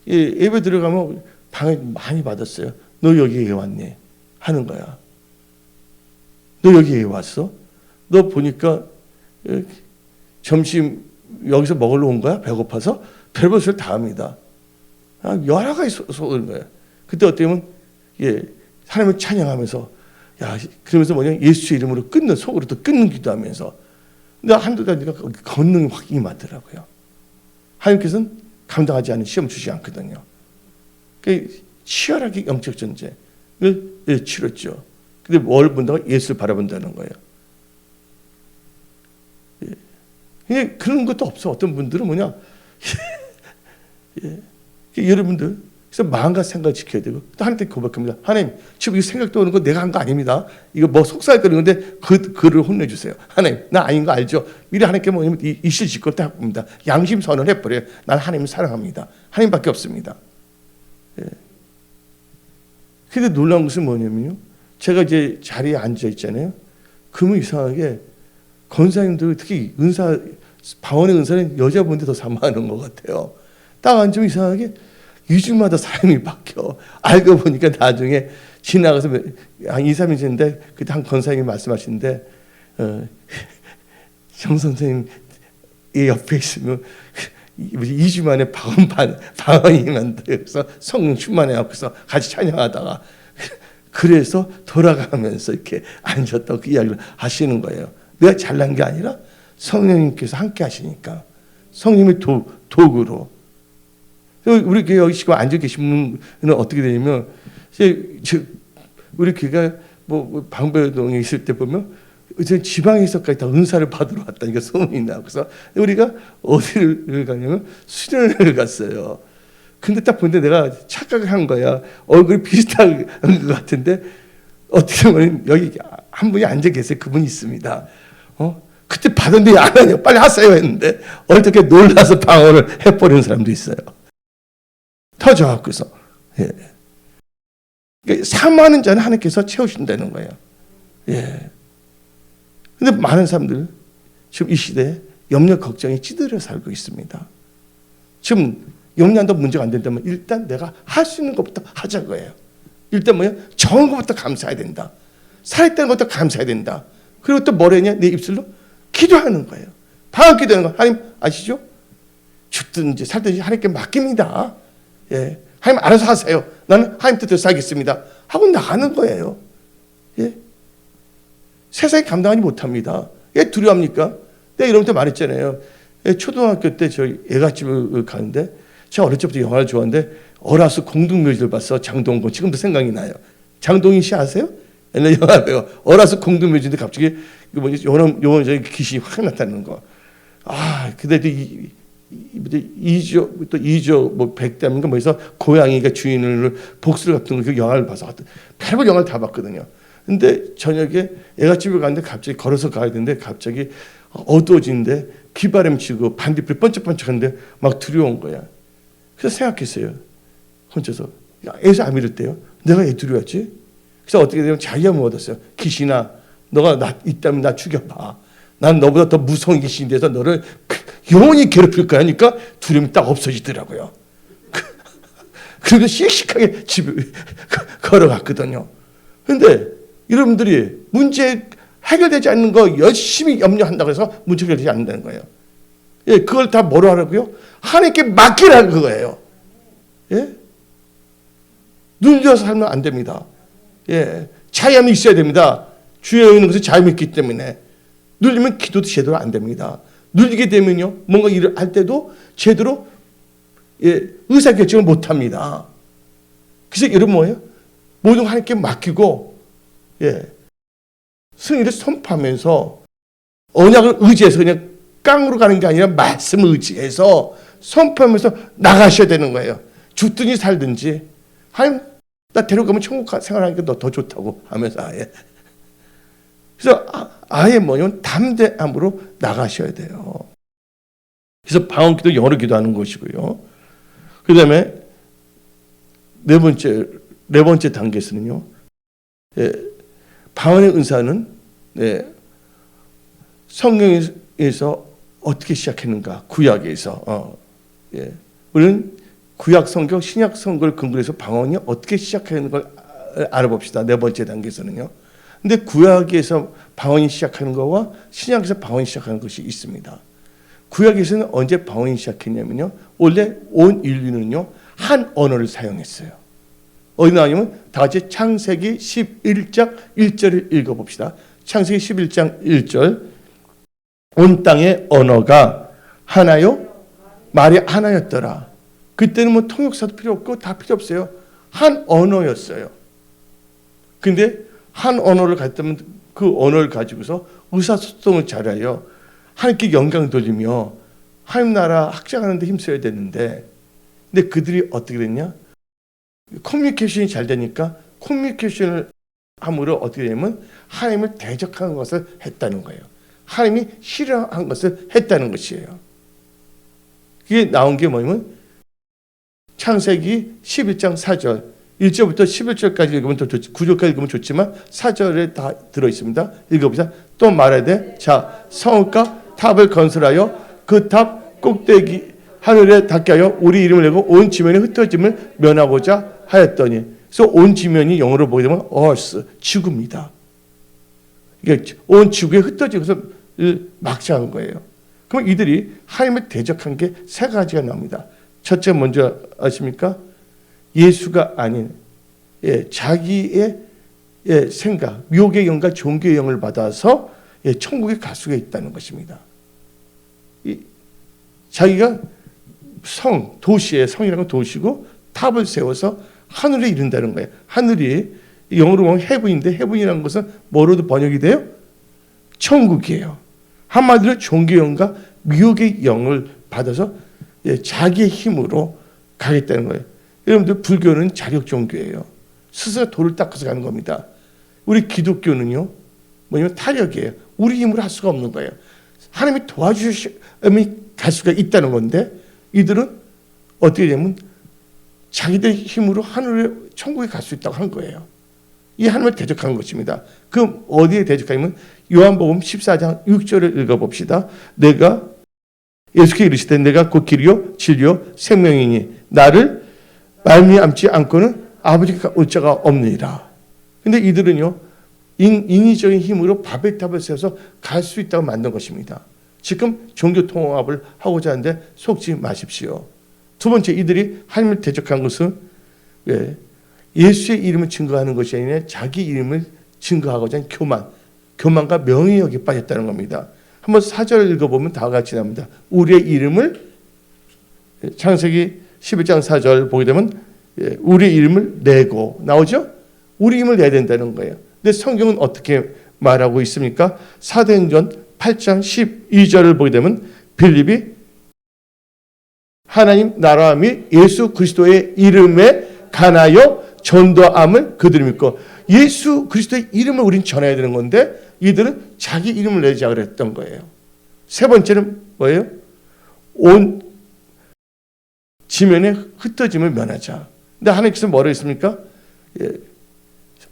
Speaker 1: 예배 들어가면 방해 많이 받았어요. 너 여기에 왔니? 하는 거야. 너 여기에 왔어? 너 보니까 점심 여기서 먹으러 온 거야? 배고파서? 별별 소리 다 합니다. 여러 가지 속는 거예요. 그때 어때면 하나님을 찬양하면서 그러면서 예수 이름으로 끊는 속으로 또 끊는 기도하면서 근데 한두 가지가 권능이 확 임하더라고요. 하나님께서는 감당하지 않은 시험 주지 않거든요. 치열하게 영적 전쟁을 치렀죠. 근데 뭘 본다고? 예수를 바라본다는 거예요. 그런 것도 없어. 어떤 분들은 여러분들 그래서 마음과 생각을 지켜야 되고 또 하나님께 고백합니다. 하나님 지금 이 생각도 오는 거 내가 한 거 아닙니다. 이거 속삭이는 건데 그를 혼내주세요. 하나님 나 아닌 거 알죠? 미리 하나님께 뭐냐면 이실 짓고 딱 합니다. 양심 선언을 해버려요. 난 하나님을 사랑합니다. 하나님밖에 없습니다. 근데 놀라운 것은 뭐냐면요. 제가 이제 자리에 앉아 있잖아요. 그러면 이상하게 권사님들 특히 방언의 은사는 여자분들 더 사모하는 것 같아요. 딱 앉으면 이상하게 2주마다 사람이 바뀌어. 알고 보니까 나중에 지나가서 한 2, 3일 지났는데 그때 한 권사님이 말씀하시는데 정 선생님 옆에 있으면 2주 만에 방언이 만들어서 성령 충만해갖고서 같이 찬양하다가 그래서 돌아가면서 이렇게 앉았다고 그 이야기를 하시는 거예요. 내가 잘난 게 아니라 성령님께서 함께 하시니까 성령의 도구로. 우리 교회 여기 앉아 계신 분은 어떻게 되냐면 우리 교회가 방배동에 있을 때 보면 지방에서까지 다 은사를 받으러 왔다니까 소문이 나. 그래서 우리가 어디를 가냐면 수련을 갔어요. 근데 딱 보는데 내가 착각을 한 거야. 얼굴이 비슷한 것 같은데 어떻게 보면 여기 한 분이 앉아 계세요. 그분이 있습니다. 그때 받았는데 안 하냐 빨리 하세요 했는데 어떻게 놀라서 방언을 해버리는 사람도 있어요. 터져갖고서. 그러니까 사모하는 자는 하나님께서 채우신다는 거예요. 근데 많은 사람들 지금 이 시대에 염려 걱정이 찌들어 살고 있습니다. 지금 염려한다 문제가 안 된다면 일단 내가 할 수 있는 것부터 하자고요. 일단 좋은 것부터 감사해야 된다. 살아있다는 것부터 감사해야 된다. 그리고 또 뭘 했냐? 내 입술로 기도하는 거예요. 방언 기도하는 거. 하나님 아시죠? 죽든지 살든지 하나님께 맡깁니다. 하나님 알아서 하세요. 나는 하나님 뜻대로 살겠습니다. 하고 나가는 거예요. 세상에 감당하지 못합니다. 왜 두려워합니까? 내가 여러분한테 말했잖아요. 초등학교 때 저희 애갓집을 가는데 제가 어릴 때부터 영화를 좋아하는데 어라스 공동묘지를 봤어. 장동건. 지금도 생각이 나요. 장동인 씨 아세요? 옛날 영화 배우. 어라스 공동묘지인데 갑자기 요런 귀신이 확 나타나는 거. 근데 이조 백담인가 해서 고양이가 주인을 복수를 갚는 그 영화를 봐서 별별 영화를 다 봤거든요. 근데 저녁에 애가집에 갔는데 갑자기 걸어서 가야 되는데 갑자기 어두워지는데 비바람 치고 반딧불이 번쩍번쩍하는데 막 두려운 거야. 그래서 생각했어요. 혼자서 애서 안 믿었대요. 내가 애 두려웠지? 그래서 어떻게 되면 자기가 얻었어요. 귀신아 너가 있다면 나 죽여봐. 난 너보다 더 무서운 귀신이 돼서 너를 영원히 괴롭힐 거야 하니까 두려움이 딱 없어지더라고요. 그래서 씩씩하게 집에 걸어갔거든요. 근데 여러분들이 문제 해결되지 않는 거 열심히 염려한다고 해서 문제 해결되지 않는다는 거예요. 그걸 다 뭐로 하라고요? 하나님께 맡기라는 그거예요. 예? 눌려서 살면 안 됩니다. 예. 자유함이 있어야 됩니다. 주의 있는 것은 자유함이 있기 때문에 눌리면 기도도 제대로 안 됩니다. 눌리게 되면요, 뭔가 일을 할 때도 제대로 의사결정을 못 합니다. 그래서 여러분 뭐예요? 모든 하나님께 맡기고 승리를 선포하면서 언약을 의지해서 그냥 깡으로 가는 게 아니라 말씀을 의지해서 선포하면서 나가셔야 되는 거예요. 죽든지 살든지 하나님 나 데려가면 천국 생활하니까 너 더 좋다고 하면서 그래서 아예 뭐냐면 담대함으로 나가셔야 돼요. 그래서 방언기도 영어로 기도하는 것이고요. 그 다음에 네 번째 단계에서는요. 방언의 은사는 성경에서 어떻게 시작했는가? 구약에서 우리는 구약 성경, 신약 성경을 근거로 해서 방언이 어떻게 시작하는 걸 알아봅시다. 네 번째 단계에서는요. 근데 구약에서 방언이 시작하는 것과 신약에서 방언이 시작하는 것이 있습니다. 구약에서는 언제 방언이 시작했냐면요. 원래 온 인류는요. 한 언어를 사용했어요. 어디 나오냐면 다 같이 창세기 11장 1절을 읽어봅시다. 창세기 11장 1절 온 땅의 언어가 하나요? 말이 하나였더라. 그때는 뭐 통역사도 필요 없고 다 필요 없어요. 한 언어였어요. 근데 한 언어를 가졌다면 그 언어를 가지고서 의사소통을 잘해요. 하나님께 영광 돌리며 하나님 나라 확장하는 데 힘써야 되는데 근데 그들이 어떻게 됐냐? 커뮤니케이션이 잘 되니까 커뮤니케이션을 함으로 어떻게 되냐면 하나님을 대적하는 것을 했다는 거예요. 하나님이 싫어한 것을 했다는 것이에요. 그게 나온 게 뭐냐면 창세기 11장 4절 1절부터 11절까지 읽으면 더 좋지 9절까지 읽으면 좋지만 4절에 다 들어있습니다. 읽어보자. 또 말하되 자 성읍과 탑을 건설하여 그 탑 꼭대기 하늘에 닿게 하여 우리 이름을 내고 온 지면에 흩어짐을 면하고자 하였더니 그래서 온 지면이 영어로 보게 되면 earth, 지구입니다. 이게 온 지구에 흩어지고서 막자한 거예요. 그럼 이들이 하나님을 대적한 게 세 가지가 나옵니다. 첫째 먼저 아십니까? 예수가 아닌 자기의 생각, 미혹의 영과 종교의 영을 받아서 천국에 갈 수가 있다는 것입니다. 자기가 도시에 성이라는 도시고 탑을 세워서 하늘에 이른다는 거예요. 하늘이 영어로 보면 헤븐인데 헤븐이라는 것은 뭐로도 번역이 돼요? 천국이에요. 한마디로 종교의 영과 미혹의 영을 받아서 자기의 힘으로 가겠다는 거예요. 여러분들 불교는 자력 종교예요. 스스로 돌을 닦아서 가는 겁니다. 우리 기독교는요. 뭐냐면 타력이에요. 우리 힘으로 할 수가 없는 거예요. 하나님이 도와주시면 갈 수가 있다는 건데 이들은 어떻게 되면 자기들 힘으로 하늘에 천국에 갈 수 있다고 한 거예요. 이 하나님을 대적한 것입니다. 그럼 어디에 대적하냐면 요한복음 14장 6절을 읽어봅시다. 예수께 이르시되 내가 곧 길이요 진리요 생명이니 나를 말미암지 않고는 아버지께 올 자가 없느니라. 근데 이들은요 인위적인 힘으로 바벨탑을 세워서 갈 수 있다고 만든 것입니다. 지금 종교 통합을 하고자 하는데 속지 마십시오. 두 번째 이들이 하나님을 대적한 것은 예수의 이름을 증거하는 것이 아니라 자기 이름을 증거하고자 하는 교만과 명예욕에 빠졌다는 겁니다. 한번 4절 읽어보면 다 같이 나옵니다. 우리의 이름을 창세기 11장 4절 보게 되면 우리의 이름을 내고 나오죠? 우리 이름을 내야 된다는 거예요. 근데 성경은 어떻게 말하고 있습니까? 사도행전 8장 12절을 보게 되면 빌립이 하나님 나라 및 예수 그리스도의 이름에 관하여 전도함을 그들이 믿고 예수 그리스도의 이름을 우린 전해야 되는 건데 이들은 자기 이름을 내자 그랬던 거예요. 세 번째는 뭐예요? 온 지면에 흩어짐을 면하자. 근데 하나님께서 뭐라고 했습니까?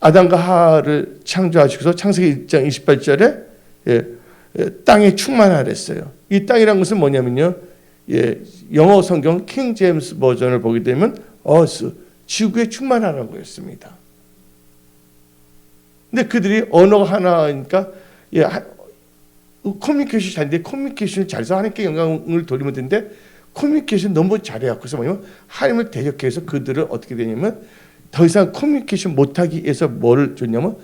Speaker 1: 아담과 하와를 창조하시고서 창세기 1장 28절에 땅에 충만하라 했어요. 이 땅이라는 것은 뭐냐면요. 영어 성경 킹 제임스 버전을 보게 되면 earth, 지구에 충만하라는 거였습니다. 근데 그들이 언어가 하나니까 커뮤니케이션이 잘 돼. 커뮤니케이션을 잘해서 하나님께 영광을 돌리면 되는데 커뮤니케이션 너무 잘해갖고서 뭐냐면 하나님을 대적해서 그들을 어떻게 되냐면 더 이상 커뮤니케이션 못하기 위해서 뭐를 줬냐면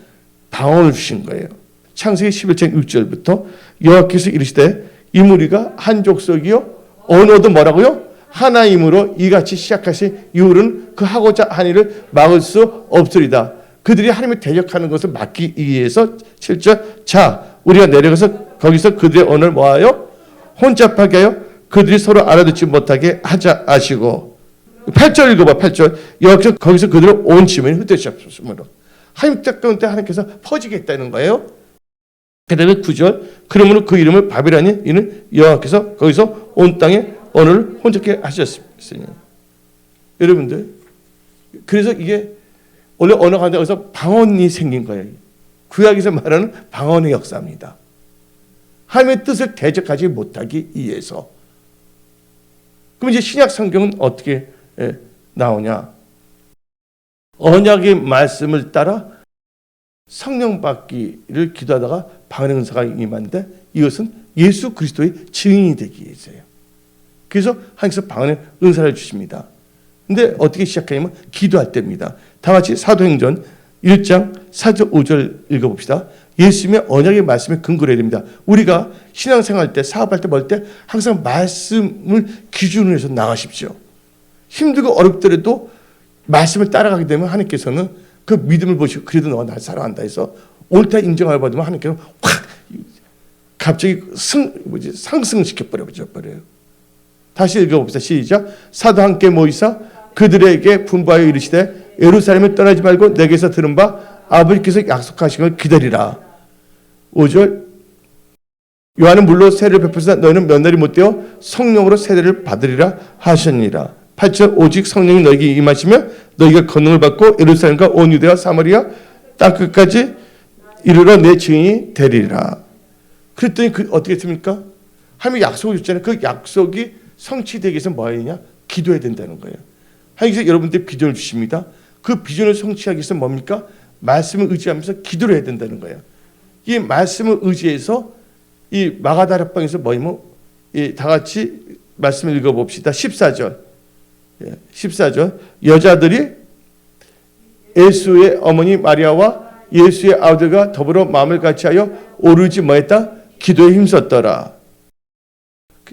Speaker 1: 방언을 주신 거예요. 창세기 11장 6절부터 여호와께서 이르시되 이 무리가 한 족속이요 언어도 뭐라고요? 하나임으로 이같이 시작하신 이후로는 그 하고자 한 일을 막을 수 없으리다. 그들이 하나님을 대적하는 것을 막기 위해서 7절 자 우리가 내려가서 거기서 그들의 언어를 모아요 혼잡하게 하여 그들이 서로 알아듣지 못하게 하자 하시고 8절 읽어봐. 8절 여기서 거기서 그들을 온 지면에 흩으셨으므로 하나님 뜻가운데 때 하나님께서 퍼지게 했다는 거예요. 그 다음에 9절 그러므로 그 이름을 바벨하니 이는 여호와께서 거기서 온 땅에 언어를 혼잡게 하셨으니. 여러분들 그래서 이게 원래 언어 가운데 여기서 방언이 생긴 거예요. 구약에서 말하는 방언의 역사입니다. 하나님의 뜻을 대적하지 못하기 위해서. 그럼 이제 신약 성경은 어떻게 나오냐? 언약의 말씀을 따라 성령 받기를 기도하다가 방언의 은사가 임하는데 이것은 예수 그리스도의 증인이 되기 위해서예요. 그래서 하나님께서 방언의 은사를 주십니다. 근데 어떻게 시작하냐면 기도할 때입니다. 다 같이 사도행전 1장 4절 5절 읽어봅시다. 예수님의 언약의 말씀에 근거를 해야 됩니다. 우리가 신앙생활 때 사업할 때 뭘 때 항상 말씀을 기준으로 해서 나가십시오. 힘들고 어렵더라도 말씀을 따라가게 되면 하나님께서는 그 믿음을 보시고 그래도 너가 날 사랑한다 해서 옳다 인정을 받으면 하나님께서 확 갑자기 상승시켜 버려요. 다시 읽어봅시다. 시작. 사도 함께 모이사 그들에게 분부하여 이르시되 예루살렘을 떠나지 말고 내게서 들은 바 아버지께서 약속하신 걸 기다리라. 5절 요한은 물로 세례를 베푸사 너희는 면날이 못되어 성령으로 세례를 받으리라 하셨니라. 8절 오직 성령이 너에게 임하시며 너희가 권능을 받고 예루살렘과 온 유대와 사마리아 땅끝까지 이르러 내 증인이 되리라. 그랬더니 어떻게 했습니까? 하나님이 약속을 줬잖아요. 그 약속이 성취되기 위해서 뭐 해야 되냐? 기도해야 된다는 거예요. 하나님께서 여러분들 비전을 주십니다. 그 비전을 성취하기 위해서 뭡니까? 말씀을 의지하면서 기도를 해야 된다는 거예요. 이 말씀을 의지해서 이 마가다락방에서 뭐냐면 다 같이 말씀을 읽어봅시다. 14절 14절 여자들이 예수의 어머니 마리아와 예수의 아들과 더불어 마음을 같이하여 오르지 뭐했다? 기도에 힘썼더라.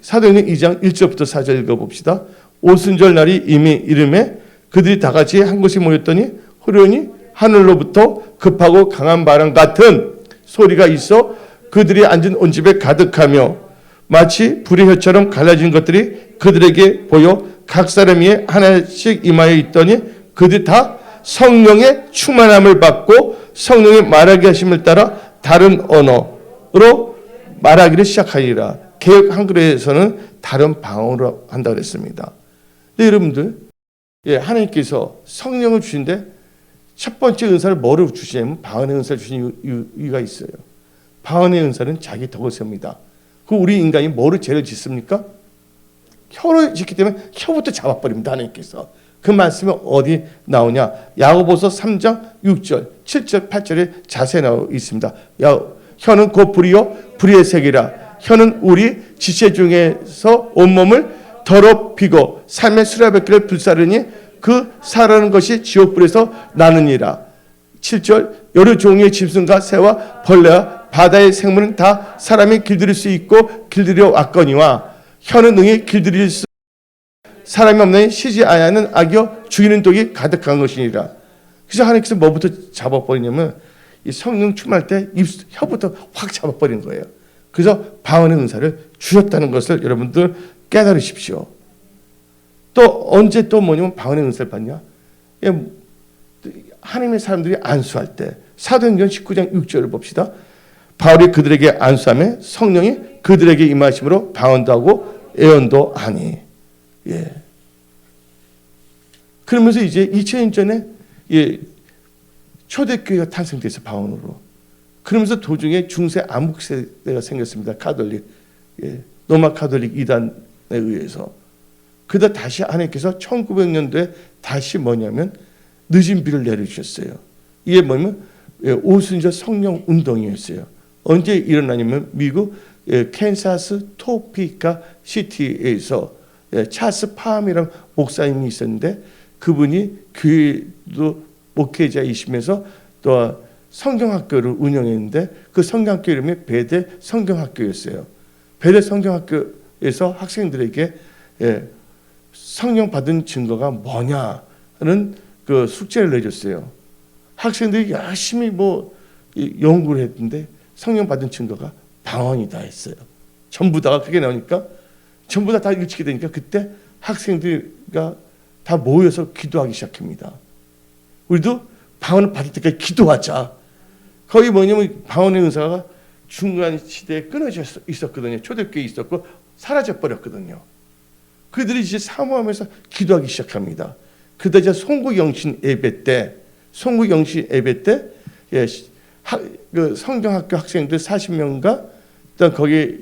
Speaker 1: 사도행전 2장 1절부터 4절 읽어봅시다. 오순절 날이 이미 이름에 그들이 다 같이 한 곳에 모였더니 후련히 하늘로부터 급하고 강한 바람 같은 소리가 있어 그들이 앉은 온 집에 가득하며 마치 불의 혀처럼 갈라진 것들이 그들에게 보여 각 사람 위에 하나씩 임하여 있더니 그들이 다 성령의 충만함을 받고 성령의 말하게 하심을 따라 다른 언어로 말하기를 시작하리라. 개역 한글에서는 다른 방언으로 한다고 했습니다. 네, 여러분들 하나님께서 성령을 주신데 첫 번째 은사를 뭐로 주시냐면 방언의 은사를 주신 이유가 있어요. 방언의 은사는 자기 덕을 세웁니다. 그 우리 인간이 뭐를 죄를 짓습니까? 혀를 짓기 때문에 혀부터 잡아버립니다. 하나님께서. 그 말씀은 어디 나오냐? 야고보서 3장 6절, 7절, 8절에 자세히 나와 있습니다. 혀는 곧 불이요 불의의 색이라. 혀는 우리 지체 중에서 온몸을 더럽히고 삶의 수레바퀴를 불사르니 그 사라는 것이 지옥불에서 나느니라. 7절 여러 종류의 짐승과 새와 벌레와 바다의 생물은 다 사람이 길들일 수 있고 길들여 왔거니와 혀는 능히 길들일 수 사람이 없는 쉬지 아니하는 악이요 죽이는 독이 가득한 것이니라. 그래서 하나님께서 뭐부터 잡아버리냐면 이 성령 충만할 때 혀부터 확 잡아버린 거예요. 그래서 방언의 은사를 주셨다는 것을 여러분들 깨달으십시오. 또 언제 또 뭐냐면 방언의 은사를 받냐? 하나님의 사람들이 안수할 때 사도행전 19장 6절을 봅시다. 바울이 그들에게 안수하며 성령이 그들에게 임하심으로 방언도 하고 예언도 하니. 예. 그러면서 이제 2000년 전에 초대교회가 탄생돼서 방언으로. 그러면서 도중에 중세 암흑세대가 생겼습니다. 가톨릭, 로마 가톨릭 이단에 의해서. 그러다 다시 하나님께서 1900년도에 다시 뭐냐면 늦은 비를 내려주셨어요. 이게 뭐냐면 오순절 성령 운동이었어요. 언제 일어나냐면 미국 캔사스 토피카 시티에서 찰스 파함이라는 목사님이 있었는데 그분이 교회도 목회자이시면서 또 성경학교를 운영했는데 그 성경학교 이름이 베델 성경학교였어요. 베델 성경학교에서 학생들에게 성령 받은 증거가 뭐냐는 그 숙제를 내줬어요. 학생들이 열심히 연구를 했는데 성령 받은 증거가 방언이다 했어요. 전부 다가 그게 나오니까 전부 다 일치게 되니까 그때 학생들과 다 모여서 기도하기 시작합니다. 우리도 방언을 받을 때까지 기도하자. 거의 뭐냐면 방언의 은사가 중간 시대에 끊어져 있었거든요. 초대교회에 있었고 사라져 버렸거든요. 그들이 이제 사모하면서 기도하기 시작합니다. 그러다 이제 송구영신 예배 때 그 성경학교 학생들 40명과 일단 거기에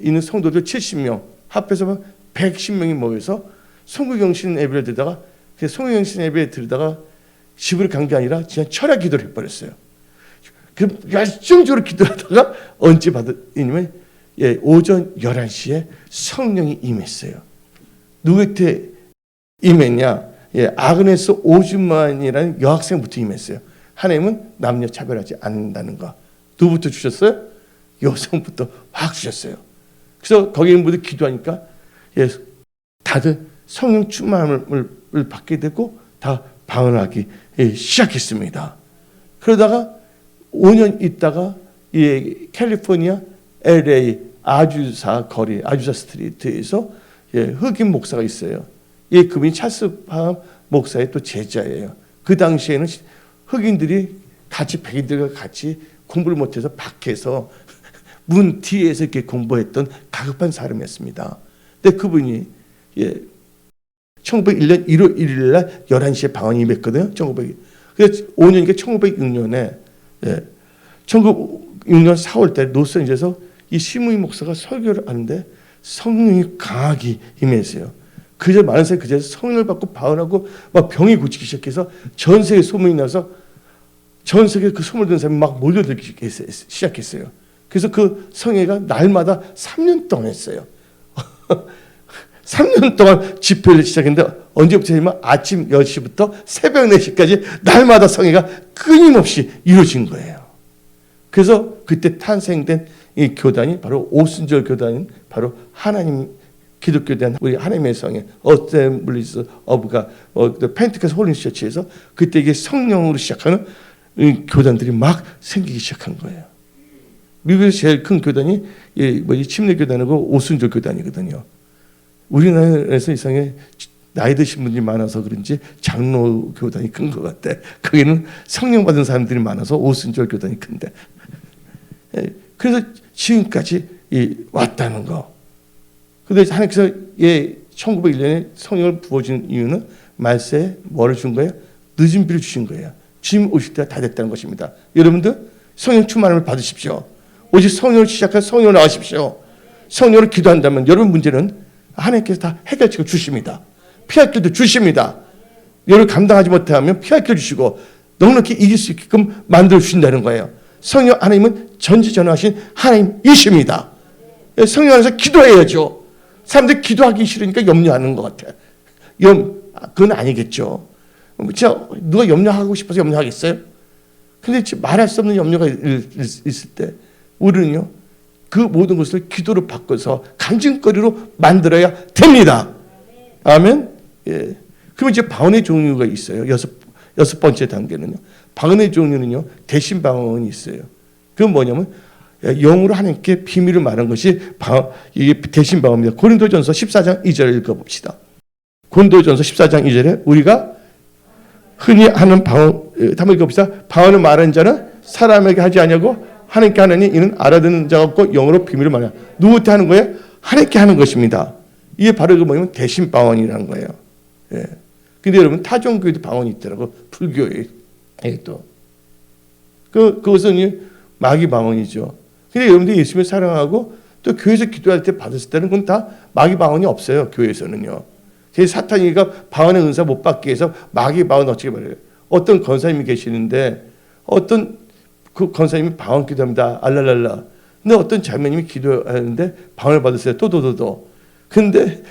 Speaker 1: 있는 성도들 70명 합해서 110명이 모여서 송구영신 예배를 드다가 송구영신 예배에 들다가 집을 간 게 아니라 그냥 철야 기도를 해버렸어요. 그 열정적으로 기도하다가 언제 받았냐면 오전 11시에 성령이 임했어요. 누구한테 임했냐? 아그네스 오즈만이라는 여학생부터 임했어요. 하나님은 남녀 차별하지 않는다는 거. 누구부터 주셨어요? 여성부터 확 주셨어요. 그래서 거기 있는 분들 기도하니까 다들 성령 충만함을 받게 되고 다 방언하기 시작했습니다. 그러다가 5년 있다가 캘리포니아 LA 아주사 거리 아주사 스트리트에서 흑인 목사가 있어요. 그분이 찰스 파함 목사의 또 제자예요. 그 당시에는 흑인들이 같이 백인들과 같이 공부를 못해서 밖에서 문 뒤에서 이렇게 공부했던 가급한 사람이었습니다. 근데 그분이 1901년 1월 1일 날 11시에 방언이 임했거든요. 1900. 그래서 5년이니까 1906년에 1906년 4월 달 노스앤젤에서 이 시무이 목사가 설교를 하는데 성령이 강하게 임했어요. 그저 많은 사람이 그제서 성령을 받고 방언하고 막 병이 고치기 시작해서 전 세계에 소문이 나서 전 세계에 그 소문을 듣는 사람이 막 몰려들기 시작했어요. 그래서 그 성회가 날마다 3년 동안 했어요. 3년 동안 집회를 시작했는데 언제부터냐면 아침 10시부터 새벽 4시까지 날마다 성회가 끊임없이 이루어진 거예요. 그래서 그때 탄생된 이 교단이 바로 오순절 교단인 바로 하나님 기독교에 대한 우리 하나님의 성회 어셈블리스 오브 갓 펜티커스트 홀리 처치에서 그때 이게 성령으로 시작하는 교단들이 막 생기기 시작한 거예요. 미국에서 제일 큰 교단이 침례 교단이고 오순절 교단이거든요. 우리나라에서 이상하게 나이 드신 분들이 많아서 그런지 장로 교단이 큰 것 같아. 거기는 성령 받은 사람들이 많아서 오순절 교단이 큰데. 그래서 지금까지 왔다는 거. 근데 하나님께서 1901년에 성령을 부어준 이유는 말세에 뭐를 준 거예요? 늦은 비를 주신 거예요. 주님 오실 때가 다 됐다는 것입니다. 여러분들 성령 충만함을 받으십시오. 오직 성령을 시작한 성령을 나가십시오. 성령을 기도한다면 여러분 문제는 하나님께서 다 해결책을 주십니다. 피할 길도 주십니다. 여러분 감당하지 못하면 피할 길 주시고 넉넉히 이길 수 있게끔 만들어 주신다는 거예요. 성령 하나님은 전지전능하신 하나님이십니다. 성령 안에서 기도해야죠. 사람들이 기도하기 싫으니까 염려하는 것 같아. 그건 아니겠죠. 진짜 누가 염려하고 싶어서 염려하겠어요? 근데 말할 수 없는 염려가 있을 때 우리는요 그 모든 것을 기도로 바꿔서 간증거리로 만들어야 됩니다. 아멘. 그럼 이제 방언의 종류가 있어요. 여섯 번째 단계는요. 방언의 종류는요 대신 방언이 있어요. 그건 뭐냐면 영으로 하나님께 비밀을 말한 것이 이게 대신 방언입니다. 고린도전서 14장 2절을 읽어봅시다. 고린도전서 14장 2절에 우리가 흔히 하는 방언 한번 읽어봅시다. 방언을 말하는 자는 사람에게 하지 아니하고 하나님께 하느니 이는 알아듣는 자가 없고 영어로 비밀을 말하냐. 누구한테 하는 거예요? 하나님께 하는 것입니다. 이게 바로 그 뭐냐면 대신 방언이라는 거예요. 근데 여러분 타종교에도 방언이 있더라고. 불교에 또 그것은 마귀 방언이죠. 근데 여러분들이 예수님을 사랑하고 또 교회에서 기도할 때 받았을 때는 그건 다 마귀 방언이 없어요. 교회에서는요. 사탄이가 방언의 은사 못 받게 해서 마귀 방언 어떻게 말해요? 어떤 권사님이 계시는데 어떤 그 권사님이 방언 기도합니다. 알랄랄라. 근데 어떤 자매님이 기도하는데 방언을 받으세요. 또도도도. 근데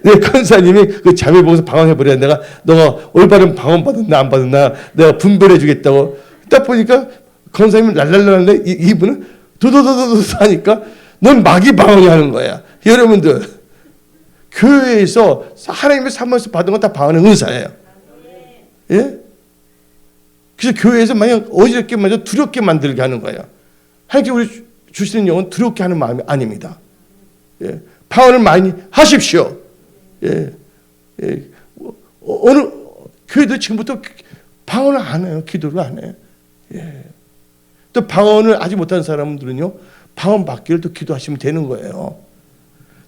Speaker 1: 내 권사님이 그 자매 보고서 방언해버려. 너가 올바른 방언 받았나 안 받았나 내가 분별해주겠다고. 딱 보니까 권사님이 랄랄랄랄 이분은 도도도도도 하니까 넌 마귀 방언이 하는 거야. 여러분들 교회에서 하나님의 사모에서 받은 건 다 방언의 은사예요. 예? 그래서 교회에서 만약 어지럽게 만져 두렵게 만들게 하는 거예요. 하나님께 우리 주시는 영은 두렵게 하는 마음이 아닙니다. 예. 방언을 많이 하십시오. 예. 예. 어느 교회도 지금부터 방언을 안 해요. 기도를 안 해요. 예. 또 방언을 아직 못하는 사람들은요, 방언 받기를 또 기도하시면 되는 거예요.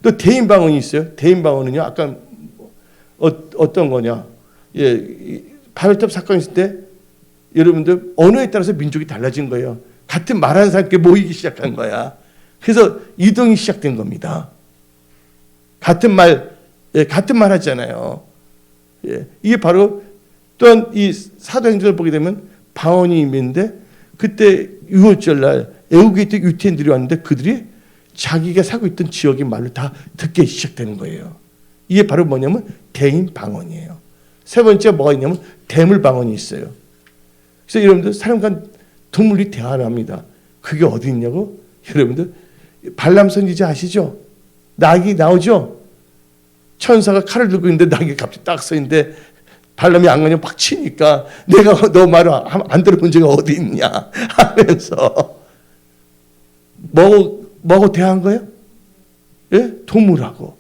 Speaker 1: 또 대인 방언이 있어요. 대인 방언은요, 아까 어떤 거냐? 예, 바벨탑 사건이 있을 때 여러분들 언어에 따라서 민족이 달라진 거예요. 같은 말하는 사람께 모이기 시작한 거야. 그래서 이동이 시작된 겁니다. 같은 말 하잖아요. 예, 이게 바로 또한 이 사도행전을 보게 되면 방언이 있는데 그때 유월절날 애국에 있던 유태인들이 왔는데 그들이 자기가 살고 있던 지역의 말을 다 듣기 시작되는 거예요. 이게 바로 뭐냐면 대인 방언이에요. 세 번째 뭐가 있냐면 대물 방언이 있어요. 그래서 여러분들 사람과 동물이 대화를 합니다. 그게 어디 있냐고? 여러분들 발람 선지자 아시죠? 낙이 나오죠? 천사가 칼을 들고 있는데 낙이 갑자기 딱 서 있는데 발람이 안 가냐 막 치니까 내가 너 말을 안 들어본 적이 어디 있냐 하면서 뭐하고 대화한 거예요? 예? 동물하고.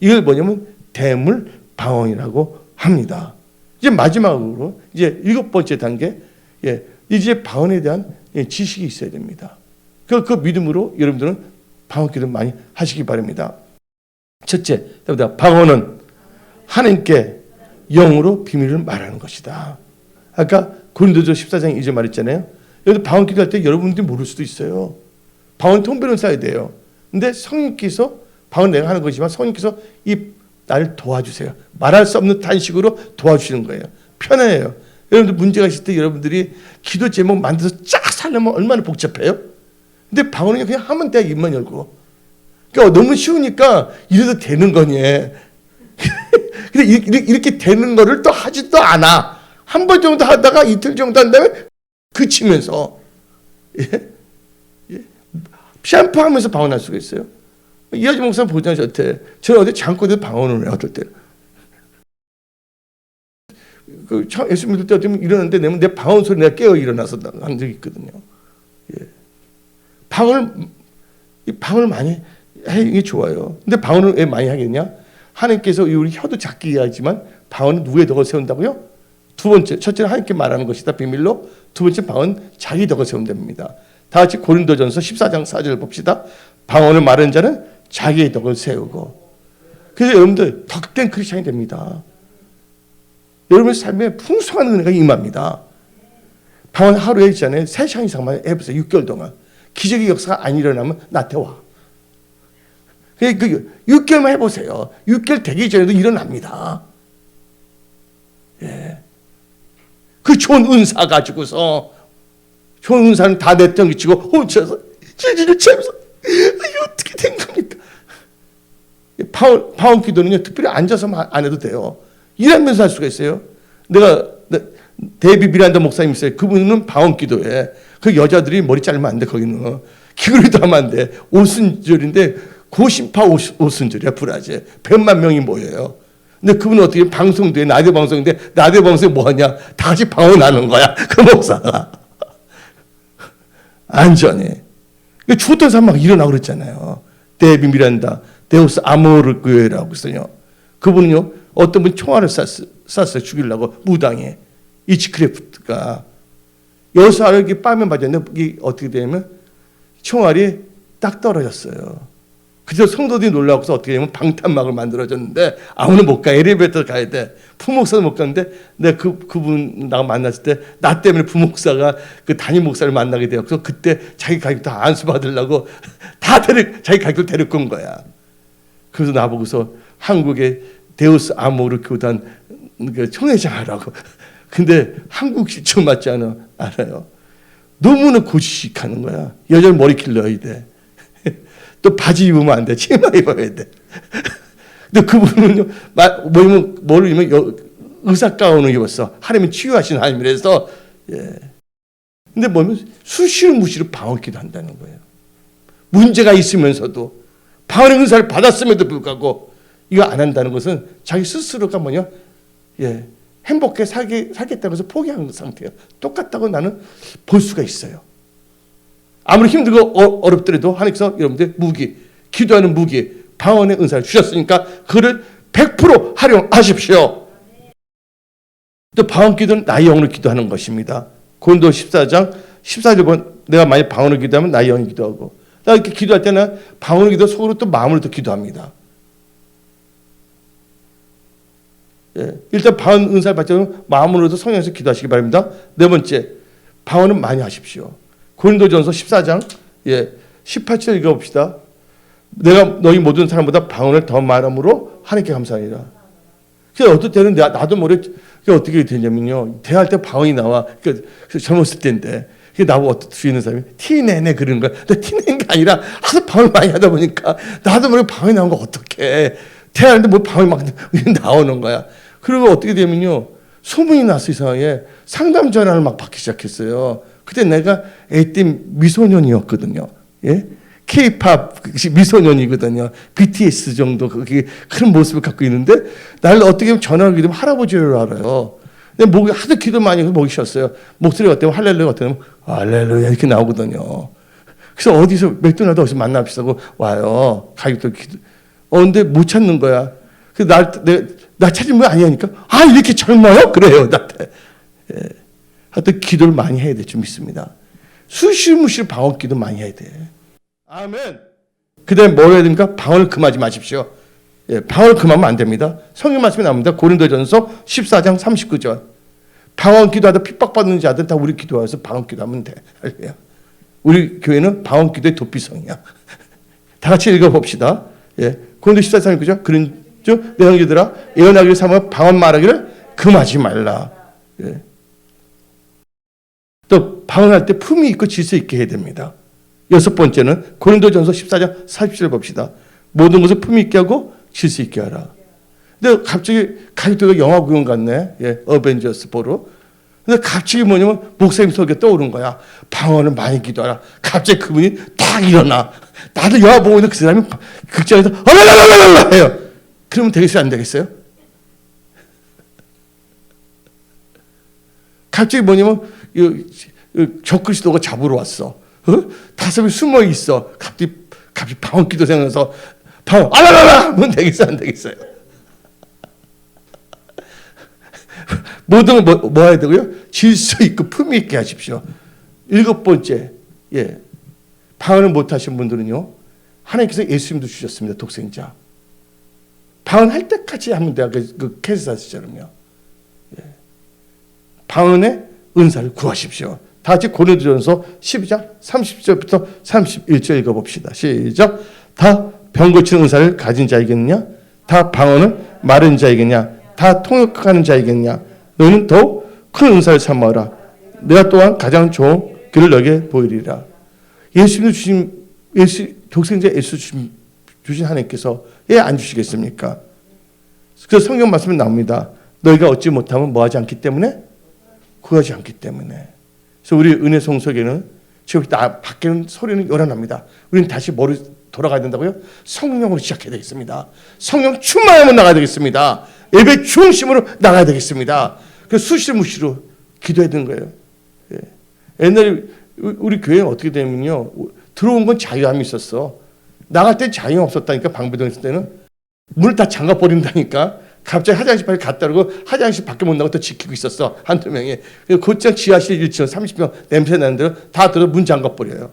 Speaker 1: 이걸 뭐냐면 대물 방언이라고 합니다. 이제 마지막으로 이제 7번째 단계, 예, 이제 방언에 대한 지식이 있어야 됩니다. 그 믿음으로 여러분들은 방언 기도 많이 하시기 바랍니다. 첫째, 방언은 하나님께 영으로 비밀을 말하는 것이다. 아까 고린도서 14장 2절 말했잖아요. 여기 방언 기도할 때 여러분들이 모를 수도 있어요. 방언 통변을 써야 돼요. 근데 성령께서 방언 내가 하는 거지만 성령께서 나를 도와주세요. 말할 수 없는 단식으로 도와주시는 거예요. 편해요. 여러분들 문제가 있을 때 여러분들이 기도 제목 만들어서 쫙 살려면 얼마나 복잡해요? 근데 방언은 그냥 하면 돼. 입만 열고. 그러니까 너무 쉬우니까 이래도 되는 거니. 근데 이렇게 되는 거를 또 하지도 않아. 한 번 정도 하다가 이틀 정도 한 다음에 그치면서. 예? 예? 샴푸하면서 방언할 수가 있어요. 이하지 목사님 보잖아요. 저는 어디 잠꼬대 방언을 해요. 어떨 때. 예수 믿을 때 어쩌면 일어났는데 내 방언 소리 내가 깨어 일어나서 한 적이 있거든요. 예. 방언을 많이 해, 이게 좋아요. 근데 방언을 왜 많이 하겠냐? 하나님께서 우리 혀도 작게 하지만 방언은 누구의 덕을 세운다고요? 두 번째, 첫째는 하나님께 말하는 것이다. 비밀로. 두 번째 방언은 자기 덕을 세운답니다. 다 같이 고린도전서 14장 4절 봅시다. 방언을 말하는 자는 자기의 덕을 세우고. 그래서 여러분들 덕된 크리스찬이 됩니다. 여러분의 삶에 풍성한 은혜가 임합니다. 방언 하루에 있잖아요. 3시간 이상만 해보세요. 6개월 동안. 기적의 역사가 안 일어나면 나한테 와. 6개월만 해보세요. 6개월 되기 전에도 일어납니다. 예. 그 좋은 은사 가지고서 좋은 은사는 다 내던기치고 훔쳐서 찌질을 채면서 이게 어떻게 된 겁니까? 방언 기도는요. 특별히 앉아서 안 해도 돼요. 일하면서 할 수가 있어요. 내가 데이비 미란다 목사님 있어요. 그분은 방언 기도에 그 여자들이 머리 자르면 안 돼. 거기는 귀걸이도 하면 안 돼. 오순절인데 고심파 오순절이야. 브라질 100만 명이 모여요. 근데 그분은 어떻게 방송돼? 라디오 방송인데 라디오 방송에 뭐 하냐? 다 같이 방언하는 거야. 그 목사가 안전해. 죽었던 사람 막 일어나고 그랬잖아요. 데이비 미란다 데우스 아모르 교회라고 있어요. 그분은요. 어떤 분 총알을 쐈어요. 죽이려고 무당에. 이치크래프트가 여기서 이렇게 빠면 맞았는데 이게 어떻게 되냐면 총알이 딱 떨어졌어요. 그래서 성도들이 놀라고서 어떻게 되냐면 방탄막을 만들어졌는데 아무나 못 가. 엘리베이터 가야 돼. 부목사도 못 가는데 내가 그분 나 만났을 때 나 때문에 부목사가 그 담임 목사를 만나게 되었고 그때 자기 가족 다 안수 받으려고 다 자기 가족들 데리고 온 거야. 그래서 나보고서 한국의 데우스 아모르 교단 총회장 하라고. 근데 한국 시청 맞지 알아요. 너무나 고지식하는 거야. 여자를 머리 길러야 돼. 또 바지 입으면 안 돼. 치마 입어야 돼. 근데 그분은요, 뭘 입으면 의사 가운을 입었어. 하나님이 치유하신 하나님이라서. 예. 근데 뭐냐면 수시로 무시로 방언기도 한다는 거예요. 문제가 있으면서도 방언의 은사를 받았음에도 불구하고 이거 안 한다는 것은 자기 스스로가 뭐냐, 예, 행복하게 살겠다는 것을 포기한 상태예요. 똑같다고 나는 볼 수가 있어요. 아무리 힘들고 어렵더라도 하나님께서 여러분들 기도하는 무기, 방언의 은사를 주셨으니까 그를 100% 활용하십시오. 또 방언 기도는 나의 영으로 기도하는 것입니다. 고린도 14장 14절 내가 만약 방언을 기도하면 나의 영이 기도하고, 나 이렇게 기도할 때는 방언을 기도 속으로 또 마음으로 또 기도합니다. 예, 일단 방언 은사를 받자면 마음으로도 성령에서 기도하시기 바랍니다. 네 번째, 방언은 많이 하십시오. 고린도전서 14장 18절 읽어봅시다. 내가 너희 모든 사람보다 방언을 더 말함으로 하나님께 감사하리라. 그래서 어떨 때는 나도 모르게 어떻게 되냐면요, 대화할 때 방언이 나와. 그래서 젊었을 때인데 나보고 어떤 주위에 있는 사람이 티내네 그러는 거야. 근데 티내는 게 아니라 하도 방언을 많이 하다 보니까 나도 모르게 방언이 나온 거 어떡해. 대화하는데 뭐 방언이 막 나오는 거야. 그리고 어떻게 되면요, 소문이 났어. 이상하게 상담 전화를 막 받기 시작했어요. 그때 내가 애때 미소년이었거든요. 예? K-팝 미소년이거든요. BTS 정도 그런 모습을 갖고 있는데 나를 어떻게 보면 전화를 기도하면 할아버지를 알아요. 근데 목이 하도 기도 많이 해서 목이 쉬었어요. 목소리가 어때요? 할렐루야 어때요? 할렐루야 이렇게 나오거든요. 그래서 어디서 맥도날드 어디서 만납시다고 와요. 가격도 기도. 근데 못 찾는 거야. 그래서 나 찾은 거 아니니까 이렇게 젊어요? 그래요 나한테. 예. 하여튼 기도를 많이 해야 될 줄 믿습니다. 수시무시 방언 기도 많이 해야 돼. 아멘. 그 다음에 뭘 해야 됩니까? 방언을 금하지 마십시오. 예, 방언을 금하면 안 됩니다. 성경 말씀이 나옵니다. 고린도전서 14장 39절. 방언 기도하다 핍박받는 자들 다 우리 기도해서 방언 기도하면 돼. 할렐루야. 우리 교회는 방언 기도의 도피성이야. 다 같이 읽어봅시다. 예, 고린도 14장 39절. 그런즉 내 형제들아 예언하기를 삼아 방언 말하기를 금하지 말라. 예. 또 방언할 때 품이 있고 질서 있게 해야 됩니다. 여섯 번째는 고린도전서 14장 40절 봅시다. 모든 것을 품이 있게 하고 질서 있게 하라. 근데 갑자기 가족들과 영화 구경 갔네. 예, 어벤져스 보러. 근데 갑자기 뭐냐면 목사님 설교 떠오른 거야. 방언을 많이 기도하라. 갑자기 그분이 딱 일어나. 나도 영화 보고 있는 그 사람이 극장에서 얼랄랄랄랄 해요. 그러면 되겠어요? 안 되겠어요? 갑자기 뭐냐면 적그리스도가 잡으러 왔어. 다섯 명이 숨어 있어. 갑자기 방언 기도 생각나서 방언 알라라라 하면 되겠어요? 안 되겠어요? 모든 거 뭐 해야 되고요? 질서 있고 품위 있게 하십시오. 일곱 번째, 예, 방언을 못하신 분들은요, 하나님께서 예수님도 주셨습니다. 독생자. 방언할 때까지 하면 돼요. 그 캐스사스처럼요. 예. 방언의 은사를 구하십시오. 다 같이 고린도전서 12장 30절부터 31절 읽어봅시다. 시작. 다 병 고치는 은사를 가진 자이겠느냐? 다 방언을 마른 자이겠냐? 다 통역하는 자이겠냐? 너희는 더욱 큰 은사를 삼아라. 내가 또한 가장 좋은 길을 너에게 보이리라. 예수님을 독생자 예수 주신 하나님께서 왜 안 주시겠습니까? 그래서 성경 말씀이 나옵니다. 너희가 얻지 못하면 뭐하지 않기 때문에? 구하지 않기 때문에. 그래서 우리 은혜 성석에는 지금 밖에는 소리는 요란합니다. 우리는 다시 머리 돌아가야 된다고요? 성령으로 시작해야 되겠습니다. 성령 충만하면 나가야 되겠습니다. 예배 중심으로 나가야 되겠습니다. 그래서 수시무시로 기도해야 되는 거예요. 예. 옛날에 우리 교회는 어떻게 되면요, 들어온 건 자유함이 있었어. 나갈 때 자유가 없었다니까. 방배동에 있을 때는 문을 다 잠가 버린다니까. 갑자기 화장실 빨리 갔다 오고 화장실 밖에 못 나가고 또 지키고 있었어. 한두 명이. 곧장 지하실 1층 30명 냄새 나는 데로 다 들어 문 잠가 버려요.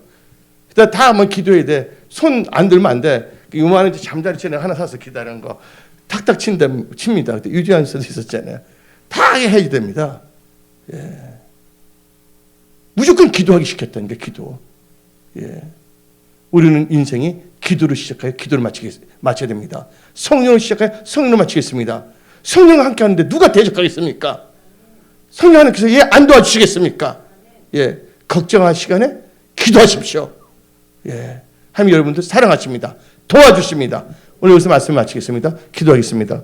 Speaker 1: 그러니까 다 한번 기도해야 돼. 손 안 들면 안 돼. 요만한 잠자리채 내가 하나 사서 기다리는 거 탁탁 칩니다. 그때 유지한 수도 있었잖아요. 다 해야 됩니다. 예. 무조건 기도하기 시켰다는 게 기도. 예. 우리는 인생이 기도를 시작하여 기도를 마쳐야 됩니다. 성령을 시작하여 성령을 마치겠습니다. 성령과 함께 하는데 누가 대적하겠습니까? 성령 하나님께서 얘 안 도와주시겠습니까? 예, 걱정할 시간에 기도하십시오. 예, 하나님 여러분들 사랑하십니다. 도와주십니다. 오늘 여기서 말씀 마치겠습니다. 기도하겠습니다.